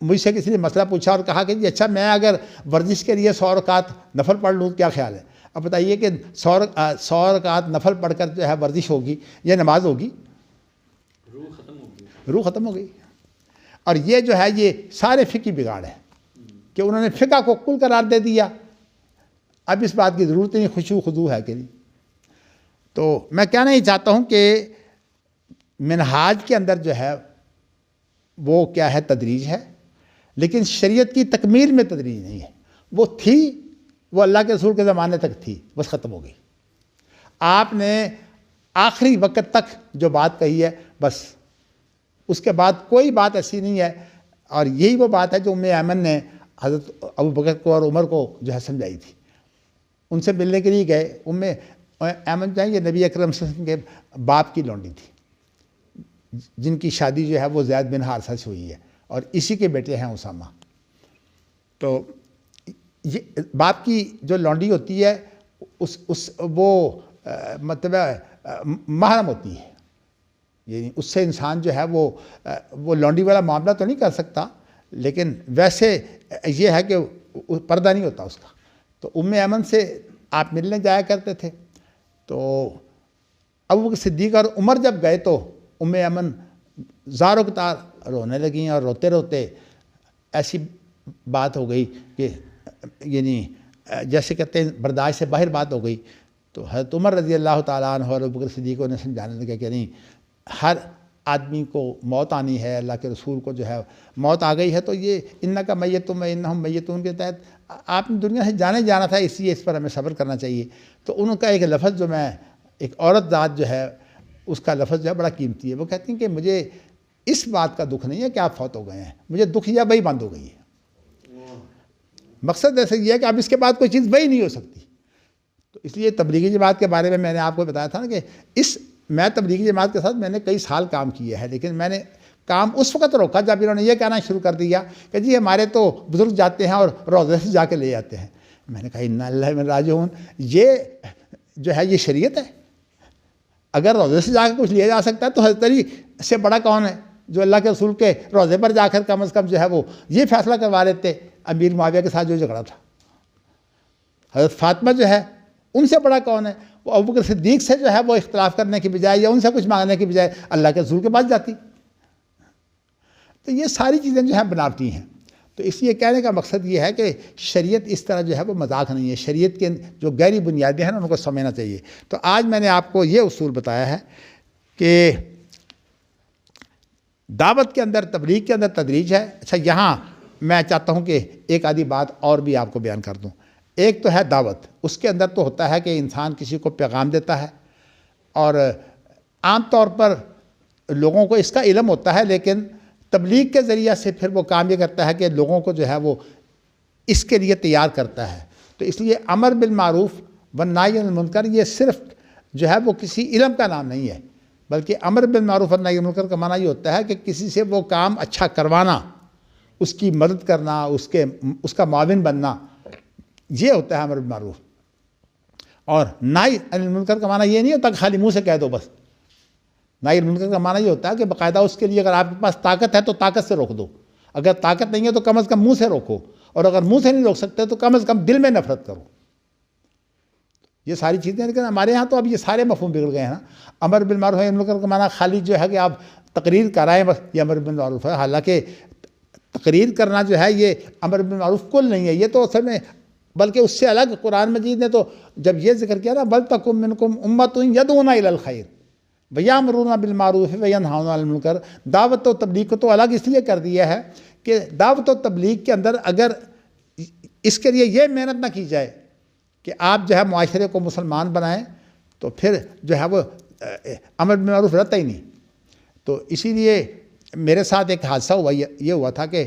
[SPEAKER 1] مجھ سے کسی نے مسئلہ پوچھا اور کہا کہ جی اچھا میں اگر ورزش کے لیے 100 رکعت نفل پڑھ لوں کیا خیال ہے؟ اب بتائیے کہ 100 رکعت نفل پڑھ کر جو ہے ورزش ہوگی یا نماز ہوگی؟ روح ختم ہو گئی۔ اور یہ جو ہے یہ سارے فقہی بگاڑ ہے کہ انہوں نے فقہ کو کل قرار دے دیا، اب اس بات کی ضرورت نہیں خشوع خضوع ہے کہ نہیں۔ تو میں کہنا ہی چاہتا ہوں کہ منہاج کے اندر جو ہے وہ کیا ہے، تدریج ہے، لیکن شریعت کی تکمیل میں تدریج نہیں ہے۔ وہ تھی، وہ اللہ کے رسول کے زمانے تک تھی، بس ختم ہو گئی۔ آپ نے آخری وقت تک جو بات کہی ہے بس، اس کے بعد کوئی بات ایسی نہیں ہے۔ اور یہی وہ بات ہے جو ایمن نے حضرت ابوبکر کو اور عمر کو جو ہے سمجھائی تھی۔ ان سے ملنے کے لیے گئے، ایمن چاہیں یہ نبی اکرم صلی اللہ علیہ وسلم کے باپ کی لونڈی تھی، جن کی شادی جو ہے وہ زید بن حارثہ سے ہوئی ہے، اور اسی کے بیٹے ہیں اسامہ۔ تو یہ باپ کی جو لونڈی ہوتی ہے وہ مطلب محرم ہوتی ہے، یعنی اس سے انسان جو ہے وہ لونڈی والا معاملہ تو نہیں کر سکتا، لیکن ویسے یہ ہے کہ پردہ نہیں ہوتا اس کا۔ تو ایمن سے آپ ملنے جایا کرتے تھے، تو ابوبکر صدیق اور عمر جب گئے تو ایمن زار و قطار رونے لگیں، اور روتے روتے ایسی بات ہو گئی کہ یعنی جیسے کہتے ہیں برداشت سے باہر بات ہو گئی۔ تو حضرت عمر رضی اللہ تعالیٰ عنہ اور ابوبکر صدیق نے سمجھانے لگے کہ نہیں، ہر آدمی کو موت آنی ہے، اللہ کے رسول کو جو ہے موت آ گئی ہے، تو یہ انکا میتم و انہم میتون کے تحت آپ نے دنیا سے جانا تھا، اس لیے اس پر ہمیں صبر کرنا چاہیے۔ تو ان کا ایک لفظ جو میں، ایک عورت ذات جو ہے اس کا لفظ جو ہے بڑا قیمتی ہے، وہ کہتی ہیں کہ مجھے اس بات کا دکھ نہیں ہے کہ آپ فوت ہو گئے ہیں، مجھے دکھ یہ وہی بند ہو گئی ہے۔ مقصد ایسا یہ ہے کہ اب اس کے بعد کوئی چیز وہی نہیں ہو سکتی۔ تو اس لیے تبلیغی جماعت کے بارے میں نے آپ کو بتایا تھا نا کہ میں تبلیغی جماعت کے ساتھ میں نے کئی سال کام کیے ہیں، لیکن میں نے کام اس وقت روکا جب انہوں نے یہ کہنا شروع کر دیا کہ جی ہمارے تو بزرگ جاتے ہیں اور روضے سے جا کے لے جاتے ہیں۔ میں نے کہا انا للہ و انا راجعون، یہ جو ہے یہ شریعت ہے؟ اگر روضے سے جا کے کچھ لیا جا سکتا ہے تو حضرت علی سے بڑا کون ہے جو اللہ کے رسول کے روضے پر جا کر کم از کم جو ہے وہ یہ فیصلہ کروا لیتے امیر معاویہ کے ساتھ جو جھگڑا تھا۔ حضرت فاطمہ جو ہے ان سے بڑا کون ہے؟ وہ ابوبکر صدیق سے جو ہے وہ اختلاف کرنے کی بجائے یا ان سے کچھ مانگنے کی بجائے اللہ کے رسول کے پاس جاتی۔ تو یہ ساری چیزیں جو ہیں بناوٹی ہیں۔ تو اس لیے کہنے کا مقصد یہ ہے کہ شریعت اس طرح جو ہے وہ مذاق نہیں ہے، شریعت کے جو گہری بنیادیں ہیں نا ان کو سمجھنا چاہیے۔ تو آج میں نے آپ کو یہ اصول بتایا ہے کہ دعوت کے اندر، تبلیغ کے اندر تدریج ہے۔ اچھا، یہاں میں چاہتا ہوں کہ ایک آدھی بات اور بھی آپ کو بیان کر دوں۔ ایک تو ہے دعوت، اس کے اندر تو ہوتا ہے کہ انسان کسی کو پیغام دیتا ہے، اور عام طور پر لوگوں کو اس کا علم ہوتا ہے، لیکن تبلیغ کے ذریعہ سے پھر وہ کام یہ کرتا ہے کہ لوگوں کو جو ہے وہ اس کے لیے تیار کرتا ہے۔ تو اس لیے امر بالمعروف والنہی عن المنکر یہ صرف جو ہے وہ کسی علم کا نام نہیں ہے، بلکہ امر بالمعروف والنہی عن المنکر کا معنی یہ ہوتا ہے کہ کسی سے وہ کام اچھا کروانا، اس کی مدد کرنا، اس کا معاون بننا، یہ ہوتا ہے امر بالمعروف۔ اور نہی عن المنکر کا معنی یہ نہیں ہوتا کہ خالی منہ سے کہہ دو بس۔ نہی عن المنکر کا معنی یہ ہوتا ہے کہ باقاعدہ اس کے لیے اگر آپ کے پاس طاقت ہے تو طاقت سے روک دو، اگر طاقت نہیں ہے تو کم از کم منہ سے روکو، اور اگر منہ سے نہیں روک سکتے تو کم از کم دل میں نفرت کرو۔ یہ ساری چیزیں، لیکن ہمارے ہاں تو اب یہ سارے مفہوم بگڑ گئے ہیں نا۔ امر بالمعروف نہی عن المنکر کا معنی خالی جو ہے کہ آپ تقریر کرائیں بس، یہ امر بالمعروف ہے، حالانکہ تقریر کرنا جو ہے یہ امر بالمعروف کل نہیں ہے، یہ تو اصل میں بلکہ اس سے الگ قرآن مجید نے تو جب یہ ذکر کیا نا وَلْتَكُن مِّنْكُمْ أُمَّةٌ يَدْعُونَ إِلَى الْخَيْرِ وَيَأْمُرُونَ بِالْمَعْرُوفِ وَيَنْهَوْنَ عَنِ الْمُنكَرِ، دعوت و تبلیغ کو تو الگ اس لیے کر دیا ہے کہ دعوت و تبلیغ کے اندر اگر اس کے لیے یہ محنت نہ کی جائے کہ آپ جو ہے معاشرے کو مسلمان بنائیں، تو پھر جو ہے وہ امر بالمعروف رہتا ہی نہیں۔ تو اسی لیے میرے ساتھ ایک حادثہ ہوا، یہ ہوا تھا کہ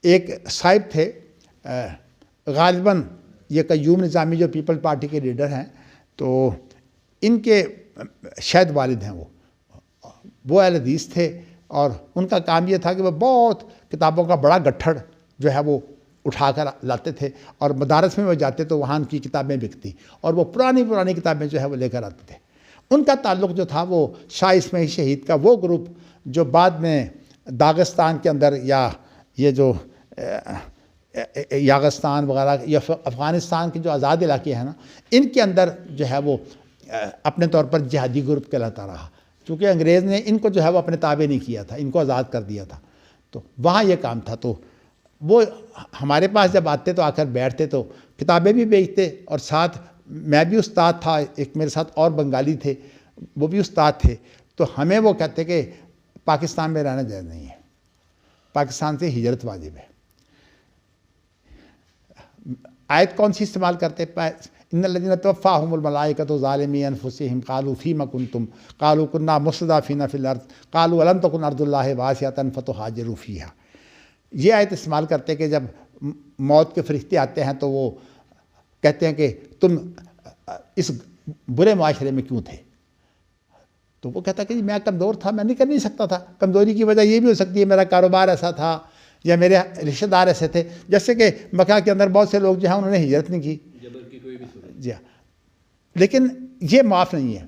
[SPEAKER 1] ایک صاحب تھے، غالباً یہ قیوم نظامی جو پیپل پارٹی کے لیڈر ہیں، تو ان کے شاید والد ہیں، وہ اہل حدیث تھے، اور ان کا کام یہ تھا کہ وہ بہت کتابوں کا بڑا گٹھڑ جو ہے وہ اٹھا کر لاتے تھے، اور مدارس میں وہ جاتے تو وہاں ان کی کتابیں بکتی، اور وہ پرانی کتابیں جو ہے وہ لے کر آتے تھے۔ ان کا تعلق جو تھا وہ شاہ اسماعیل شہید کا وہ گروپ جو بعد میں داغستان کے اندر، یا یہ جو یاغستان وغیرہ یا افغانستان کے جو آزاد علاقے ہیں نا، ان کے اندر جو ہے وہ اپنے طور پر جہادی گروپ کہلاتا رہا، چونکہ انگریز نے ان کو جو ہے وہ اپنے تابع نہیں کیا تھا، ان کو آزاد کر دیا تھا۔ تو وہاں یہ کام تھا، تو وہ ہمارے پاس جب آتے تو آ کر بیٹھتے تو کتابیں بھی بیچتے، اور ساتھ میں بھی استاد تھا، ایک میرے ساتھ اور بنگالی تھے، وہ بھی استاد تھے۔ تو ہمیں وہ کہتے کہ پاکستان میں رہنا جائز نہیں ہے، پاکستان سے ہجرت واجب ہے۔ آیت کون سی استعمال کرتے؟ ان الذین توفاہم الملائکۃ ظالمی انفسہم قالوا فیم کنتم قالوا کنا مستضعفین فی الارض قالوا الم تکن ارض اللہ واسعۃ فتہاجروا فیہا۔ یہ آیت استعمال کرتے کہ جب موت کے فرشتے آتے ہیں تو وہ کہتے ہیں کہ تم اس برے معاشرے میں کیوں تھے؟ تو وہ کہتا کہ جی میں کمزور تھا، میں نہیں کر نہیں سکتا تھا۔ کمزوری کی وجہ یہ بھی ہو سکتی ہے میرا کاروبار ایسا تھا، یا میرے رشتہ دار ایسے تھے، جیسے کہ مکہ کے اندر بہت سے لوگ جو ہیں انہوں نے ہجرت نہیں کی،
[SPEAKER 2] جبر کی کوئی بھی صورت،
[SPEAKER 1] جی ہاں، لیکن یہ معاف نہیں ہے۔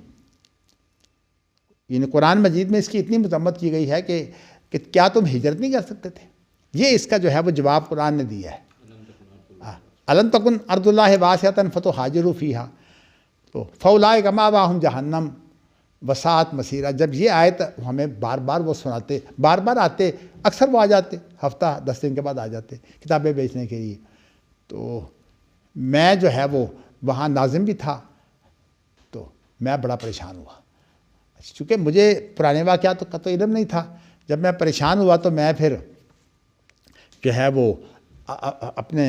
[SPEAKER 1] یعنی قرآن مجید میں اس کی اتنی مذمت کی گئی ہے کہ کیا تم ہجرت نہیں کر سکتے تھے؟ یہ اس کا جو ہے وہ جواب قرآن نے دیا ہے، الم تکن ارض اللہ واسعۃ فتہاجروا فیہا۔ تو فاولئک مأواہم جہنم وساءت مصیرا۔ جب یہ آیت ہمیں بار بار وہ سناتے، بار بار آتے، اکثر وہ آ جاتے، ہفتہ 10 دن کے بعد آ جاتے کتابیں بیچنے کے لیے، تو میں جو ہے وہ وہاں ناظم بھی تھا، تو میں بڑا پریشان ہوا، چونکہ مجھے پرانے واقعات کا تو علم نہیں تھا۔ جب میں پریشان ہوا تو میں پھر جو ہے وہ اپنے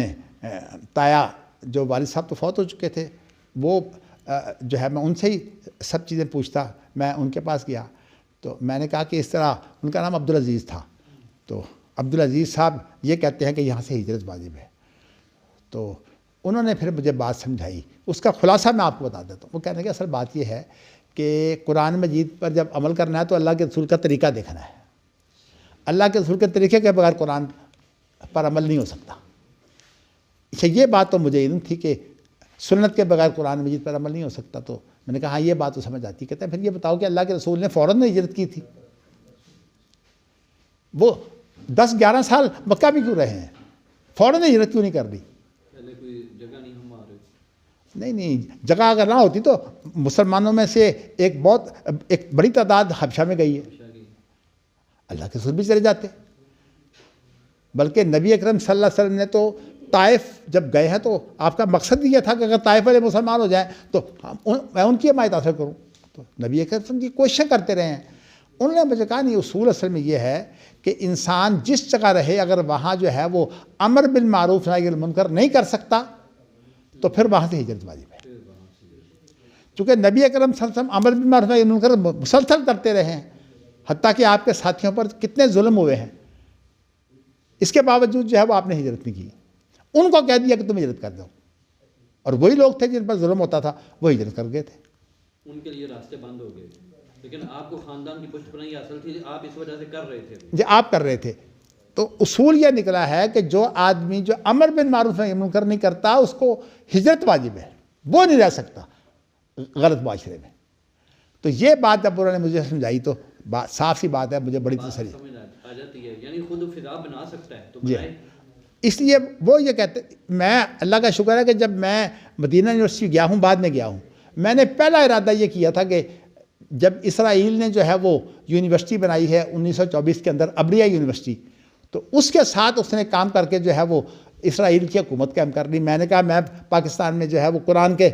[SPEAKER 1] تایا جو والد صاحب تو فوت ہو چکے تھے، وہ جو ہے میں ان سے ہی سب چیزیں پوچھتا، میں ان کے پاس گیا تو میں نے کہا کہ اس طرح، ان کا نام عبدالعزیز تھا، تو عبدالعزیز صاحب یہ کہتے ہیں کہ یہاں سے ہجرت واجب ہے۔ تو انہوں نے پھر مجھے بات سمجھائی، اس کا خلاصہ میں آپ کو بتا دیتا ہوں۔ وہ کہنے کہ اصل بات یہ ہے کہ قرآن مجید پر جب عمل کرنا ہے تو اللہ کے رسول کا طریقہ دیکھنا ہے، اللہ کے رسول کے طریقے کے بغیر قرآن پر عمل نہیں ہو سکتا۔ اچھا، یہ بات تو مجھے علم تھی کہ سنت کے بغیر قرآن مجید پر عمل نہیں ہو سکتا، تو میں نے کہا ہاں یہ بات تو سمجھ آتی ہے۔ کہتے ہیں پھر یہ بتاؤ کہ اللہ کے رسول نے فوراً ہجرت کی تھی، وہ 10-11 سال مکہ بھی کیوں رہے ہیں، فوراً ہجرت کیوں نہیں کر دی؟
[SPEAKER 2] پہلے کوئی جگہ نہیں ہم آ رہے؟
[SPEAKER 1] نہیں، جگہ اگر نہ ہوتی تو مسلمانوں میں سے ایک بڑی تعداد حبشہ میں گئی ہے، اللہ کے رسول بھی چلے جاتے۔ بلکہ نبی اکرم صلی اللہ علیہ وسلم نے تو طائف جب گئے ہیں تو آپ کا مقصد یہ تھا کہ اگر طائف والے مسلمان ہو جائیں تو میں ان کی حمایت حاصل کروں، تو نبی اکرم صلی اللہ علیہ وسلم کی کوششیں کرتے رہے ہیں، انہوں نے مجھے کہا نہیں، اصول اصل میں یہ ہے کہ انسان جس جگہ رہے اگر وہاں جو ہے وہ امر بالمعروف نہی عن المنکر نہیں کر سکتا تو پھر وہاں سے ہجرت واجب ہے۔ چونکہ نبی اکرم صلی اللہ علیہ وسلم امر بالمعروف نہی عن المنکر مسلسل کرتے رہے ہیں، حتیٰ کہ آپ کے ساتھیوں پر کتنے ظلم ہوئے ہیں، اس کے باوجود جو ہے وہ آپ نے ہجرت نہیں کی۔ ان کو کہہ دیا کہ تم ہجرت کر دو، اور وہی لوگ تھے جن پر ظلم ہوتا تھا وہ ہجرت کر گئے تھے۔
[SPEAKER 2] ان کے لیے راستے بند ہو گئے تھے، لیکن آپ کو خاندان کی پشت پناہی حاصل تھی، آپ اس وجہ سے کر رہے تھے۔
[SPEAKER 1] جی آپ کر رہے تھے، تو اصول یہ نکلا ہے کہ جو آدمی جو امر بالمعروف نہی عن المنکر نہیں کرتا اس کو ہجرت واجب ہے، وہ نہیں رہ سکتا غلط معاشرے میں۔ تو یہ بات جب انہوں نے مجھے سمجھائی تو صاف سی بات ہے، مجھے بڑی تسلی
[SPEAKER 2] سمجھ آ جاتی ہے، یعنی خود فضا بنا سکتا ہے تو
[SPEAKER 1] جی۔
[SPEAKER 2] بنائے۔
[SPEAKER 1] اس لیے وہ یہ کہتے، میں اللہ کا شکر ہے کہ جب میں مدینہ یونیورسٹی گیا ہوں، بعد میں گیا ہوں، میں نے پہلا ارادہ یہ کیا تھا کہ جب اسرائیل نے جو ہے وہ یونیورسٹی بنائی ہے 1924 کے اندر، ابریہ یونیورسٹی، تو اس کے ساتھ اس نے کام کر کے جو ہے وہ اسرائیل کی حکومت قائم کر لی۔ میں نے کہا میں پاکستان میں جو ہے وہ قرآن کے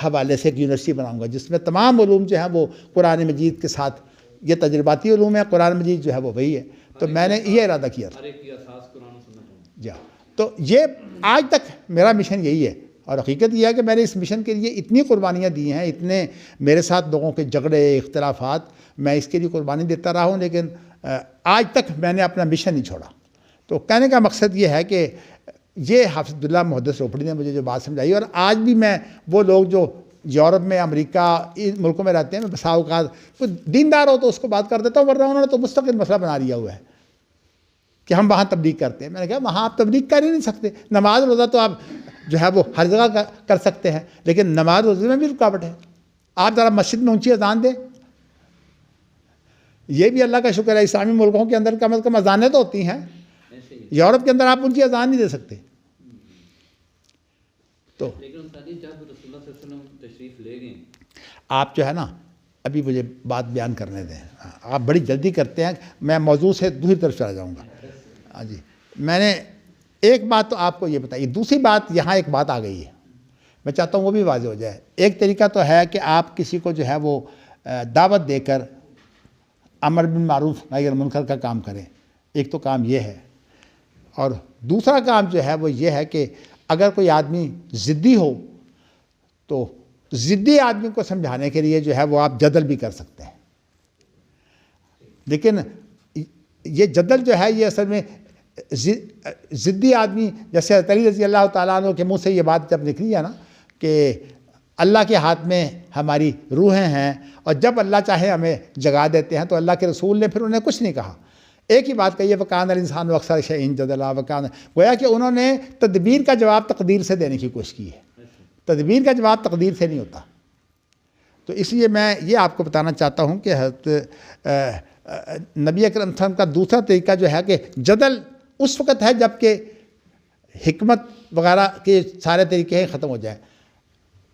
[SPEAKER 1] حوالے سے ایک یونیورسٹی بناؤں گا جس میں تمام علوم جو ہیں وہ قرآن مجید کے ساتھ، یہ تجرباتی علوم ہے، قرآن مجید جو ہے وہ وہی ہے۔ تو میں نے یہ ارادہ کیا تھا۔
[SPEAKER 2] ہر ایک کی اساس قرآن و سنت ہے۔
[SPEAKER 1] جی، تو یہ آج تک میرا مشن یہی ہے، اور حقیقت یہ ہے کہ میں نے اس مشن کے لیے اتنی قربانیاں دی ہیں، اتنے میرے ساتھ لوگوں کے جھگڑے اختلافات، میں اس کے لیے قربانی دیتا رہا ہوں، لیکن آج تک میں نے اپنا مشن نہیں چھوڑا۔ تو کہنے کا مقصد یہ ہے کہ یہ حافظ عبداللہ محدث روپڑی نے مجھے جو بات سمجھائی، اور آج بھی میں وہ لوگ جو یورپ میں، امریکہ، ان ملکوں میں رہتے ہیں، میں بسا اوقات کوئی دیندار ہو تو اس کو بات کر دیتا ہوں، ورنہ انہوں نے تو مستقل مسئلہ بنا لیا ہوا ہے کہ ہم وہاں تبلیغ کرتے ہیں۔ میں نے کہا وہاں آپ تبلیغ کر ہی نہیں سکتے، نماز روزہ تو آپ جو ہے وہ ہر جگہ کر سکتے ہیں، لیکن نماز روزے میں بھی رکاوٹ ہے۔ آپ ذرا مسجد میں اونچی اذان دیں، یہ بھی اللہ کا شکر ہے اسلامی ملکوں کے اندر کم از کم اذانیں تو ہوتی ہیں، یورپ کے اندر آپ اونچی اذان نہیں دے سکتے۔ تو
[SPEAKER 2] لیکن جب رسول اللہ صلی اللہ علیہ وسلم تشریف لے گئے،
[SPEAKER 1] آپ جو ہے نا ابھی مجھے بات بیان کرنے دیں، آپ بڑی جلدی کرتے ہیں، میں موضوع سے دوسری طرف چلا جاؤں گا۔ ہاں جی، میں نے ایک بات تو آپ کو یہ بتائی، دوسری بات یہاں ایک بات آ گئی ہے، میں چاہتا ہوں وہ بھی واضح ہو جائے۔ ایک طریقہ تو ہے کہ آپ کسی کو جو ہے وہ دعوت دے کر امر بالمعروف نہی عن المنکر کا کام کریں، ایک تو کام یہ ہے، اور دوسرا کام جو ہے وہ یہ ہے کہ اگر کوئی آدمی ضدی ہو تو ضدی آدمی کو سمجھانے کے لیے جو ہے وہ آپ جدل بھی کر سکتے ہیں، لیکن یہ جدل جو ہے یہ اصل میں ضدی آدمی، جیسے حضرت علی رضی اللہ تعالیٰ عنہ کے منہ سے یہ بات جب نکلی ہے نا کہ اللہ کے ہاتھ میں ہماری روحیں ہیں، اور جب اللہ چاہے ہمیں جگا دیتے ہیں، تو اللہ کے رسول نے پھر انہیں کچھ نہیں کہا، ایک ہی بات کہی ہے، وَكَانَ الْإِنسَانُ أَكْثَرَ شَيْءٍ جَدَلًا وَكَانَ، گویا کہ انہوں نے تدبیر کا جواب تقدیر سے دینے کی کوشش کی ہے، تدبیر کا جواب تقدیر سے نہیں ہوتا۔ تو اس لیے میں یہ آپ کو بتانا چاہتا ہوں کہ حضرت نبی اکرم صلی اللہ علیہ وسلم کا دوسرا طریقہ جو ہے کہ جدل اس وقت ہے جب کہ حکمت وغیرہ کے سارے طریقے ختم ہو جائیں۔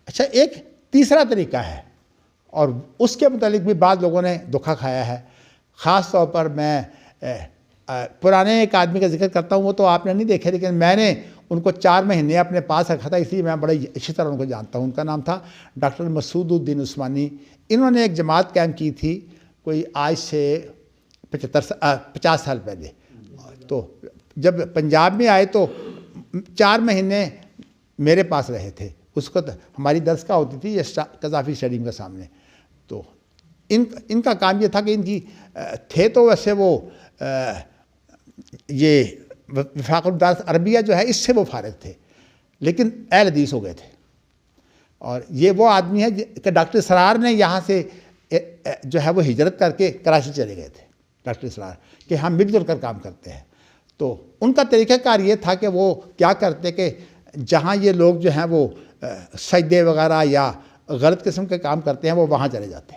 [SPEAKER 1] اچھا، ایک تیسرا طریقہ ہے، اور اس کے متعلق بھی بعض لوگوں نے دھوکہ کھایا ہے، خاص طور پر میں پرانے ایک آدمی کا ذکر کرتا ہوں، وہ تو آپ نے نہیں دیکھے، لیکن میں نے ان کو 4 مہینے اپنے پاس رکھا تھا، اس لیے میں بڑے اچھی طرح ان کو جانتا ہوں۔ ان کا نام تھا ڈاکٹر مسعود الدین عثمانی۔ انہوں نے ایک جماعت قائم کی تھی کوئی آج سے 50 سال پہلے، تو جب پنجاب میں آئے تو 4 مہینے میرے پاس رہے تھے، اس وقت ہماری درس کا ہوتی تھی قذافی اسٹیڈیم کے سامنے۔ تو ان کا کام یہ تھا کہ ان کی تھے تو ویسے وہ یہ وفاق الدارس عربیہ جو ہے اس سے وہ فارغ تھے، لیکن اہل حدیث ہو گئے تھے، اور یہ وہ آدمی ہے کہ ڈاکٹر اسرار نے یہاں سے جو ہے وہ ہجرت کر کے کراچی چلے گئے تھے، ڈاکٹر اسرار، کہ ہم مل جل کر کام کرتے ہیں۔ تو ان کا طریقہ کار یہ تھا کہ وہ کیا کرتے کہ جہاں یہ لوگ جو ہیں وہ سجدے وغیرہ یا غلط قسم کے کام کرتے ہیں وہ وہاں چلے جاتے،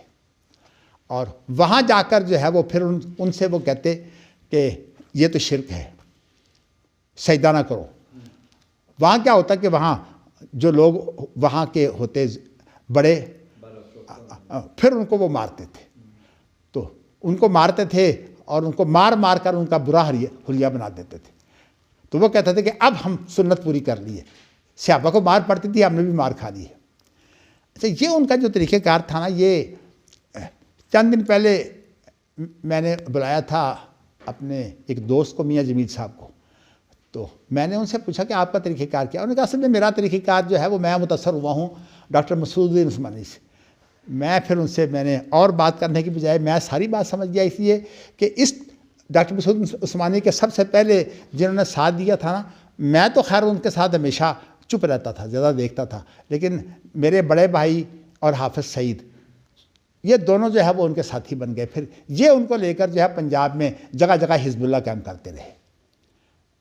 [SPEAKER 1] اور وہاں جا کر جو ہے وہ پھر ان سے وہ کہتے کہ یہ تو شرک ہے، سجدہ نہ کرو۔ وہاں کیا ہوتا کہ وہاں جو لوگ وہاں کے ہوتے بڑے، پھر ان کو وہ مارتے تھے، تو ان کو مارتے تھے اور ان کو مار مار کر ان کا برا حلیہ بنا دیتے تھے۔ تو وہ کہتے تھے کہ اب ہم سنت پوری کر لی ہے، صحابہ کو مار پڑتی تھی، ہم نے بھی مار کھا لی ہے۔ اچھا، یہ ان کا جو طریقہ کار تھا نا، یہ چند دن پہلے میں نے بلایا تھا اپنے ایک دوست کو، میاں جمیل صاحب کو، تو میں نے ان سے پوچھا کہ آپ کا طریقہ کار کیا؟ انہوں نے کہا اصل میں میرا طریقہ کار جو ہے وہ میں متاثر ہوا ہوں ڈاکٹر مسعود الدین عثمانی سے۔ میں پھر ان سے میں نے اور بات کرنے کی بجائے میں ساری بات سمجھ گیا، اس لیے کہ اس ڈاکٹر مسعود عثمانی کے سب سے پہلے جنہوں نے ساتھ دیا تھا نا، میں تو خیر ان کے ساتھ ہمیشہ چپ رہتا تھا، زیادہ دیکھتا تھا، لیکن میرے بڑے بھائی اور حافظ سعید، یہ دونوں جو ہے وہ ان کے ساتھی بن گئے۔ پھر یہ ان کو لے کر جو ہے پنجاب میں جگہ جگہ حزب اللہ قائم کرتے رہے۔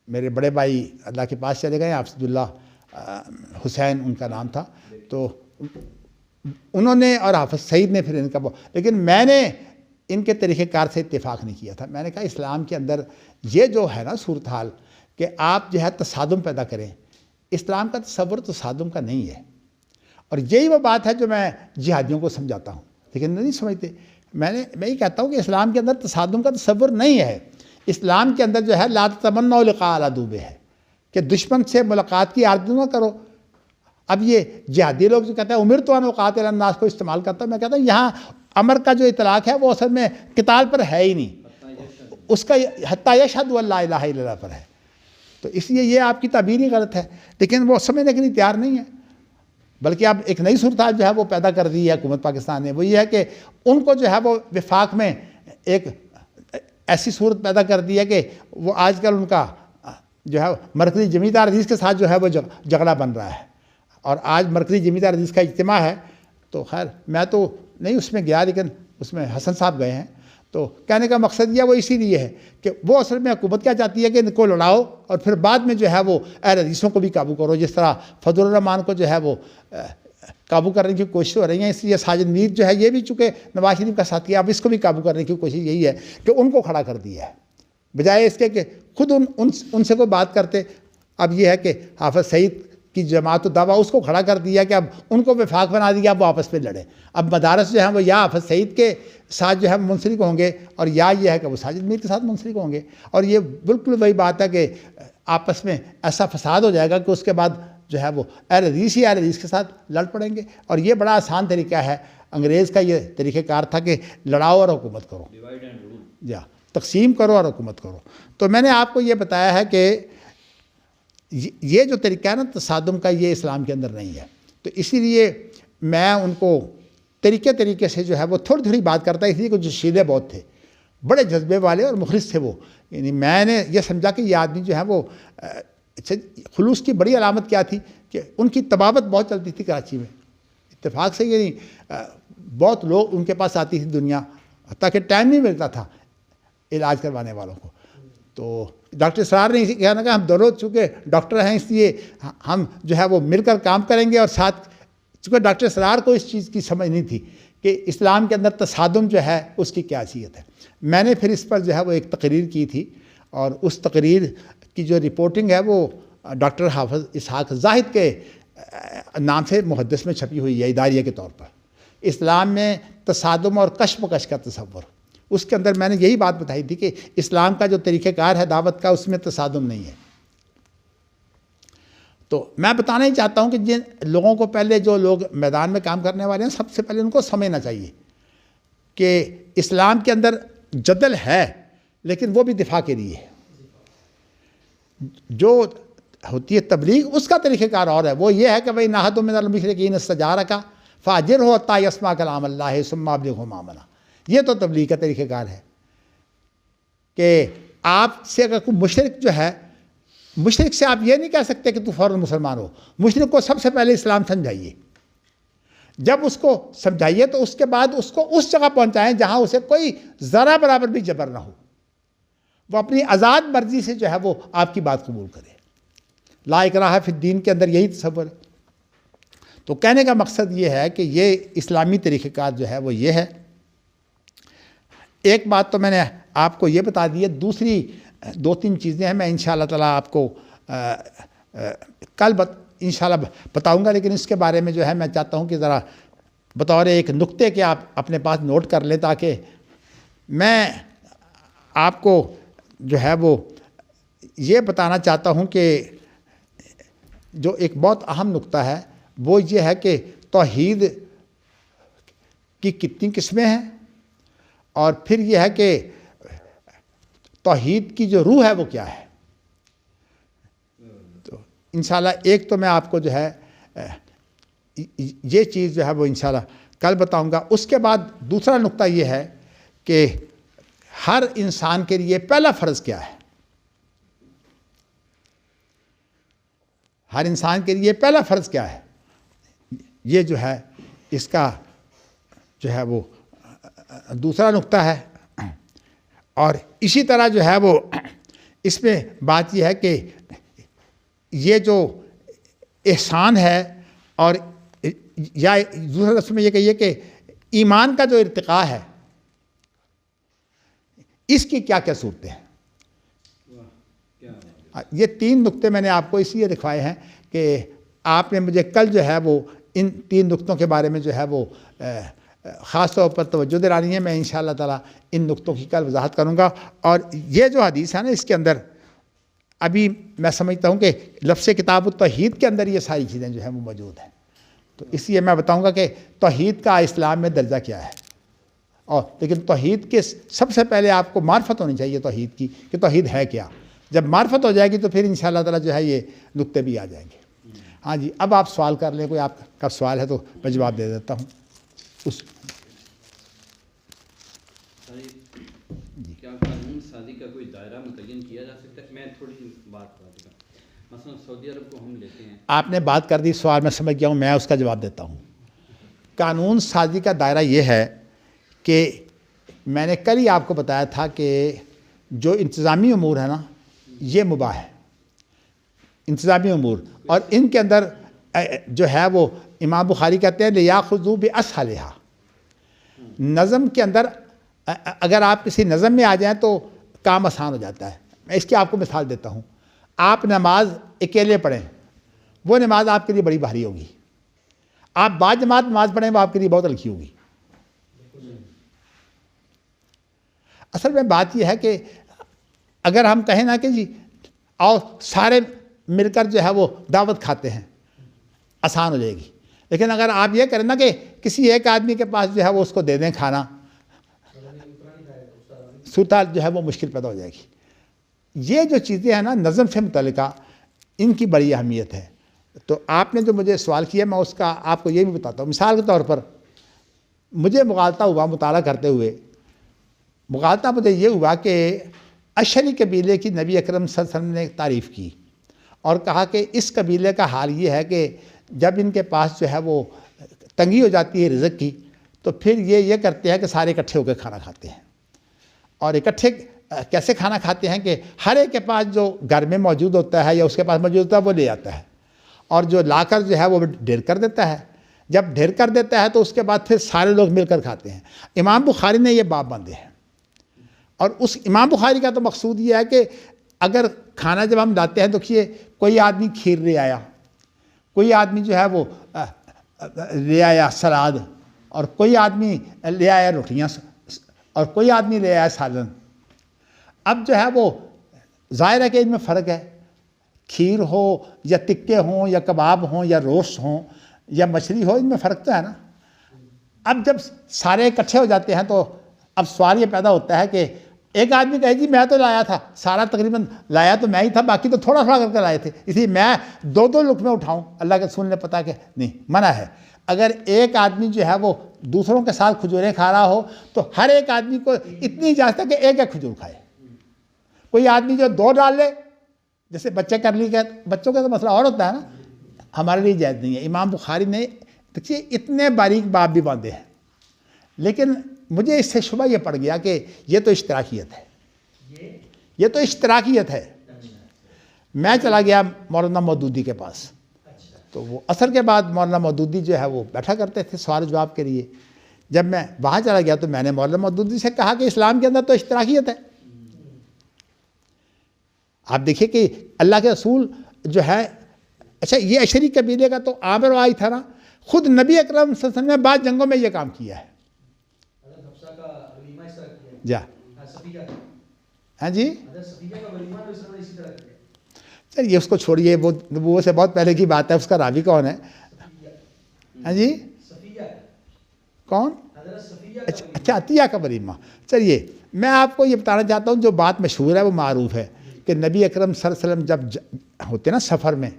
[SPEAKER 1] میرے بڑے بھائی اللہ کے پاس چلے گئے، حافظ اللہ حسین ان کا نام تھا، تو انہوں نے اور حافظ سعید نے پھر ان کا لیکن میں نے ان کے طریقہ کار سے اتفاق نہیں کیا تھا۔ میں نے کہا اسلام کے اندر یہ جو ہے نا صورتحال کہ آپ جو ہے تصادم پیدا کریں، اسلام کا تصور تصادم کا نہیں ہے، اور یہی وہ بات ہے جو میں جہادیوں کو سمجھاتا ہوں، لیکن نہیں سمجھتے۔ میں یہ کہتا ہوں کہ اسلام کے اندر تصادم کا تصور نہیں ہے۔ اسلام کے اندر جو ہے لا تتمنوا لقاء العدو ہے کہ دشمن سے ملاقات کی آرزو نہ کرو۔ اب یہ جہادی لوگ جو کہتے ہیں امرت ان اقاتل الناس کو استعمال کرتا ہوں، میں کہتا ہوں یہاں امر کا جو اطلاق ہے وہ اصل میں قتال پر ہے ہی نہیں، اس کا حتیٰ یشہدوا ان لا الہ الا اللہ پر ہے، تو اس لیے یہ آپ کی تعبیر ہی غلط ہے، لیکن وہ سمجھنے کے لیے تیار نہیں ہے۔ بلکہ اب ایک نئی صورتحال جو ہے وہ پیدا کر دی ہے حکومت پاکستان نے، وہ یہ ہے کہ ان کو جو ہے وہ وفاق میں ایک ایسی صورت پیدا کر دی ہے کہ وہ آج کل ان کا جو ہے مرکزی جمعیت حدیث کے ساتھ جو ہے وہ جھگڑا بن رہا ہے، اور آج مرکزی جمعیت حدیث کا اجتماع ہے، تو خیر میں تو نہیں اس میں گیا، لیکن اس میں حسن صاحب گئے ہیں، تو کہنے کا مقصد یہ وہ اسی لیے ہے کہ وہ اصل میں حکومت کیا چاہتی ہے کہ ان کو لڑاؤ اور پھر بعد میں جو ہے وہ اہل حدیثوں کو بھی قابو کرو، جس طرح فضل الرحمان کو جو ہے وہ قابو کرنے کی کوشش ہو رہی ہیں۔ اس لیے ساجد میر جو ہے یہ بھی چونکہ نواز شریف کا ساتھی ہے، اب اس کو بھی قابو کرنے کی کوشش یہی ہے کہ ان کو کھڑا کر دیا ہے، بجائے اس کے کہ خود ان سے کوئی بات کرتے۔ اب یہ ہے کہ حافظ سعید کی جماعت و دعویٰ اس کو کھڑا کر دیا کہ اب ان کو وفاق بنا دیا، اب وہ آپس میں لڑے۔ اب مدارس جو ہیں وہ یا حافظ سعید کے ساتھ جو ہے منسلک ہوں گے، اور یا یہ ہے کہ وہ ساجد میر کے ساتھ منسلک ہوں گے، اور یہ بالکل وہی بات ہے کہ آپس میں ایسا فساد ہو جائے گا کہ اس کے بعد جو ہے وہ اہل حدیث ہی اہل حدیث کے ساتھ لڑ پڑیں گے، اور یہ بڑا آسان طریقہ ہے۔ انگریز کا یہ طریقہ کار تھا کہ لڑاؤ اور حکومت کرو، یا تقسیم کرو اور حکومت کرو۔ تو میں نے آپ کو یہ بتایا ہے کہ یہ جو طریقہ ہے نا تصادم کا، یہ اسلام کے اندر نہیں ہے، تو اسی لیے میں ان کو طریقے سے جو ہے وہ تھوڑی تھوڑی بات کرتا ہے، اس لیے کہ جو شیعہ بہت تھے، بڑے جذبے والے اور مخلص تھے وہ، یعنی میں نے یہ سمجھا کہ یہ آدمی جو ہے وہ خلوص کی بڑی علامت کیا تھی کہ ان کی طبابت بہت چلتی تھی کراچی میں، اتفاق سے، یعنی بہت لوگ ان کے پاس آتی تھی دنیا، حتیٰ کہ ٹائم نہیں ملتا تھا علاج کروانے والوں کو۔ تو ڈاکٹر اسرار نے اسی کہا نا کہ ہم دونوں چونکہ ڈاکٹر ہیں اس لیے ہم جو ہے وہ مل کر کام کریں گے، اور ساتھ چونکہ ڈاکٹر اسرار کو اس چیز کی سمجھ نہیں تھی کہ اسلام کے اندر تصادم جو ہے اس کی کیا حیثیت ہے۔ میں نے پھر اس پر جو ہے وہ ایک تقریر کی تھی، اور اس تقریر کی جو رپورٹنگ ہے وہ ڈاکٹر حافظ اسحاق زاہد کے نام سے محدث میں چھپی ہوئی ہے اداریہ کے طور پر، اسلام میں تصادم اور کشمکش کا تصور۔ اس کے اندر میں نے یہی بات بتائی تھی کہ اسلام کا جو طریقہ کار ہے دعوت کا، اس میں تصادم نہیں ہے۔ تو میں بتانا ہی چاہتا ہوں کہ جن لوگوں کو پہلے، جو لوگ میدان میں کام کرنے والے ہیں، سب سے پہلے ان کو سمجھنا چاہیے کہ اسلام کے اندر جدل ہے، لیکن وہ بھی دفاع کے لیے ہے۔ جو ہوتی ہے تبلیغ، اس کا طریقہ کار اور ہے، وہ یہ ہے کہ بھائی ناحد من المشرکین استجارک فاجرہ حتی یسمع کلام اللہ ثم ابلغہ مأمنہ، یہ تو تبلیغ کا طریقہ کار ہے کہ آپ سے اگر کوئی مشرک جو ہے، مشرک سے آپ یہ نہیں کہہ سکتے کہ تو فوراً مسلمان ہو، مشرک کو سب سے پہلے اسلام سمجھائیے، جب اس کو سمجھائیے تو اس کے بعد اس کو اس جگہ پہنچائیں جہاں اسے کوئی ذرا برابر بھی جبر نہ ہو، وہ اپنی آزاد مرضی سے جو ہے وہ آپ کی بات قبول کرے۔ لا اکراہ فی الدین کے اندر یہی تصور ہے۔ تو کہنے کا مقصد یہ ہے کہ یہ اسلامی طریقہ کار جو ہے وہ یہ ہے۔ ایک بات تو میں نے آپ کو یہ بتا دی ہے، دوسری دو تین چیزیں ہیں، میں انشاءاللہ تعالیٰ آپ کو کل انشاءاللہ بتاؤں گا، لیکن اس کے بارے میں جو ہے میں چاہتا ہوں کہ ذرا بطور ایک نقطے کے آپ اپنے پاس نوٹ کر لیں، تاکہ میں آپ کو جو ہے وہ یہ بتانا چاہتا ہوں کہ جو ایک بہت اہم نقطہ ہے وہ یہ ہے کہ توحید کی کتنی قسمیں ہیں اور پھر یہ ہے کہ توحید کی جو روح ہے وہ کیا ہے. تو انشاءاللہ ایک تو میں آپ کو جو ہے یہ چیز جو ہے وہ انشاءاللہ کل بتاؤں گا. اس کے بعد دوسرا نقطہ یہ ہے کہ ہر انسان کے لیے پہلا فرض کیا ہے. ہر انسان کے لیے پہلا فرض کیا ہے. یہ جو ہے اس کا جو ہے وہ دوسرا نقطہ ہے. اور اسی طرح جو ہے وہ اس میں بات یہ ہے کہ یہ جو احسان ہے اور یا دوسرے لفظ میں یہ کہیے کہ ایمان کا جو ارتقاء ہے اس کی کیا کیا صورتیں ہیں. یہ 3 نقطے میں نے آپ کو اس لیے دکھوائے ہیں کہ آپ نے مجھے کل جو ہے وہ ان 3 نقطوں کے بارے میں جو ہے وہ خاص طور پر توجہ دلانی ہے. میں انشاءاللہ تعالیٰ ان نقطوں کی کل وضاحت کروں گا. اور یہ جو حدیث ہے نا اس کے اندر ابھی میں سمجھتا ہوں کہ لفظ کتاب التوحید کے اندر یہ ساری چیزیں جو ہیں وہ موجود ہیں. تو اس لیے میں بتاؤں گا کہ توحید کا اسلام میں درجہ کیا ہے. اور لیکن توحید کے سب سے پہلے آپ کو معرفت ہونی چاہیے توحید کی کہ توحید ہے کیا. جب معرفت ہو جائے گی تو پھر انشاءاللہ تعالیٰ جو ہے یہ نقطے بھی آ جائیں گے. ہاں جی اب آپ سوال کر لیں. کوئی آپ کا سوال ہے تو میں جواب دے دیتا ہوں.
[SPEAKER 2] کیا قانون سازی کا کوئی دائرہ متعین کیا جا سکتا ہے؟ میں تھوڑی سی بات کر دوں گا. مثلا سعودی عرب کو ہم لیتے ہیں.
[SPEAKER 1] آپ نے بات کر دی, سوال میں سمجھ گیا ہوں, میں اس کا جواب دیتا ہوں. قانون سازی کا دائرہ یہ ہے کہ میں نے کل ہی آپ کو بتایا تھا کہ جو انتظامی امور ہے نا یہ مباح ہے. انتظامی امور, اور ان کے اندر جو ہے وہ امام بخاری کہتے ہیں لیاخذوا باسہلھا. نظم کے اندر اگر آپ کسی نظم میں آ جائیں تو کام آسان ہو جاتا ہے. میں اس کی آپ کو مثال دیتا ہوں. آپ نماز اکیلے پڑھیں, وہ نماز آپ کے لیے بڑی بھاری ہوگی. آپ با جماعت نماز پڑھیں وہ آپ کے لیے بہت ہلکی ہوگی. اصل میں بات یہ ہے کہ اگر ہم کہیں نا کہ جی اور سارے مل کر جو ہے وہ دعوت کھاتے ہیں آسان ہو جائے گی. لیکن اگر آپ یہ کریں نا کہ کسی ایک آدمی کے پاس جو ہے وہ اس کو دے دیں کھانا, صورتحال جو ہے وہ مشکل پیدا ہو جائے گی. یہ جو چیزیں ہیں نا نظم سے متعلقہ ان کی بڑی اہمیت ہے. تو آپ نے جو مجھے سوال کیا میں اس کا آپ کو یہ بھی بتاتا ہوں. مثال کے طور پر مجھے مغالطہ ہوا مطالعہ کرتے ہوئے. مغالطہ مجھے یہ ہوا کہ اشعری قبیلے کی نبی اکرم صلی اللہ علیہ وسلم نے تعریف کی اور کہا کہ اس قبیلے کا حال یہ ہے کہ جب ان کے پاس جو ہے وہ تنگی ہو جاتی ہے رزق کی تو پھر یہ کرتے ہیں کہ سارے اکٹھے ہو کے کھانا کھاتے ہیں. اور اکٹھے کیسے کھانا کھاتے ہیں کہ ہر ایک کے پاس جو گھر میں موجود ہوتا ہے یا اس کے پاس موجود ہوتا ہے وہ لے آتا ہے اور جو لا کر جو ہے وہ ڈھیر کر دیتا ہے. جب ڈھیر کر دیتا ہے تو اس کے بعد پھر سارے لوگ مل کر کھاتے ہیں. امام بخاری نے یہ باب باندھے ہیں اور اس امام بخاری کا تو مقصود یہ ہے کہ اگر کھانا جب ہم لاتے ہیں تو کوئی آدمی کھیر لے آیا, کوئی آدمی جو ہے وہ لے آیا سلاد, اور کوئی آدمی لے آیا روٹیاں, اور کوئی آدمی لے آیا سالن. اب جو ہے وہ ظاہر ہے کہ ان میں فرق ہے. کھیر ہو یا ٹکے ہوں یا کباب ہوں یا روسٹ ہوں یا مچھلی ہو, ان میں فرق تو ہے نا. اب جب سارے اکٹھے ہو جاتے ہیں تو اب سوال یہ پیدا ہوتا ہے کہ ایک آدمی کہے جی میں تو لایا تھا, سارا تقریباً لایا تو میں ہی تھا, باقی تو تھوڑا تھوڑا کر کے لائے تھے, اس لیے میں 2 لقمے اٹھاؤں. اللہ کے رسول نے پتا کہ نہیں, منع ہے. اگر ایک آدمی جو ہے وہ دوسروں کے ساتھ کھجوریں کھا رہا ہو تو ہر ایک آدمی کو اتنی اجازت ہے کہ ایک کھجور کھائے. کوئی آدمی جو 2 ڈال لے, جیسے بچے کر لی, بچوں کا تو مسئلہ اور ہوتا ہے نا, ہمارے لیے جائز نہیں ہے. امام بخاری نے دیکھیے اتنے باریک باب بھی باندھے ہیں, لیکن مجھے اس سے شبہ یہ پڑ گیا کہ یہ تو اشتراکیت ہے, یہ تو اشتراکیت ہے. میں چلا گیا مولانا مودودی کے پاس, تو وہ عصر کے بعد مولانا مودودی جو ہے وہ بیٹھا کرتے تھے سوال جواب کے لیے. جب میں وہاں چلا گیا تو میں نے مولانا مودودی سے کہا کہ اسلام کے اندر تو اشتراکیت ہے. آپ دیکھیے کہ اللہ کے رسول جو ہے, اچھا یہ اشعری قبیلے کا تو عامر و آئی تھا نا, خود نبی اکرم صلی اللہ علیہ وسلم نے بعض جنگوں میں یہ کام کیا ہے. جا ہاں جی سر یہ اس کو چھوڑیے, وہ سے بہت پہلے کی بات ہے. اس کا راوی کون ہے؟ ہاں جی کون؟ اچھا عطیہ کا ولیمہ. چلیے میں آپ کو یہ بتانا چاہتا ہوں، جو بات مشہور ہے وہ معروف ہے کہ نبی اکرم صلی اللہ علیہ وسلم جب ہوتے نا سفر میں،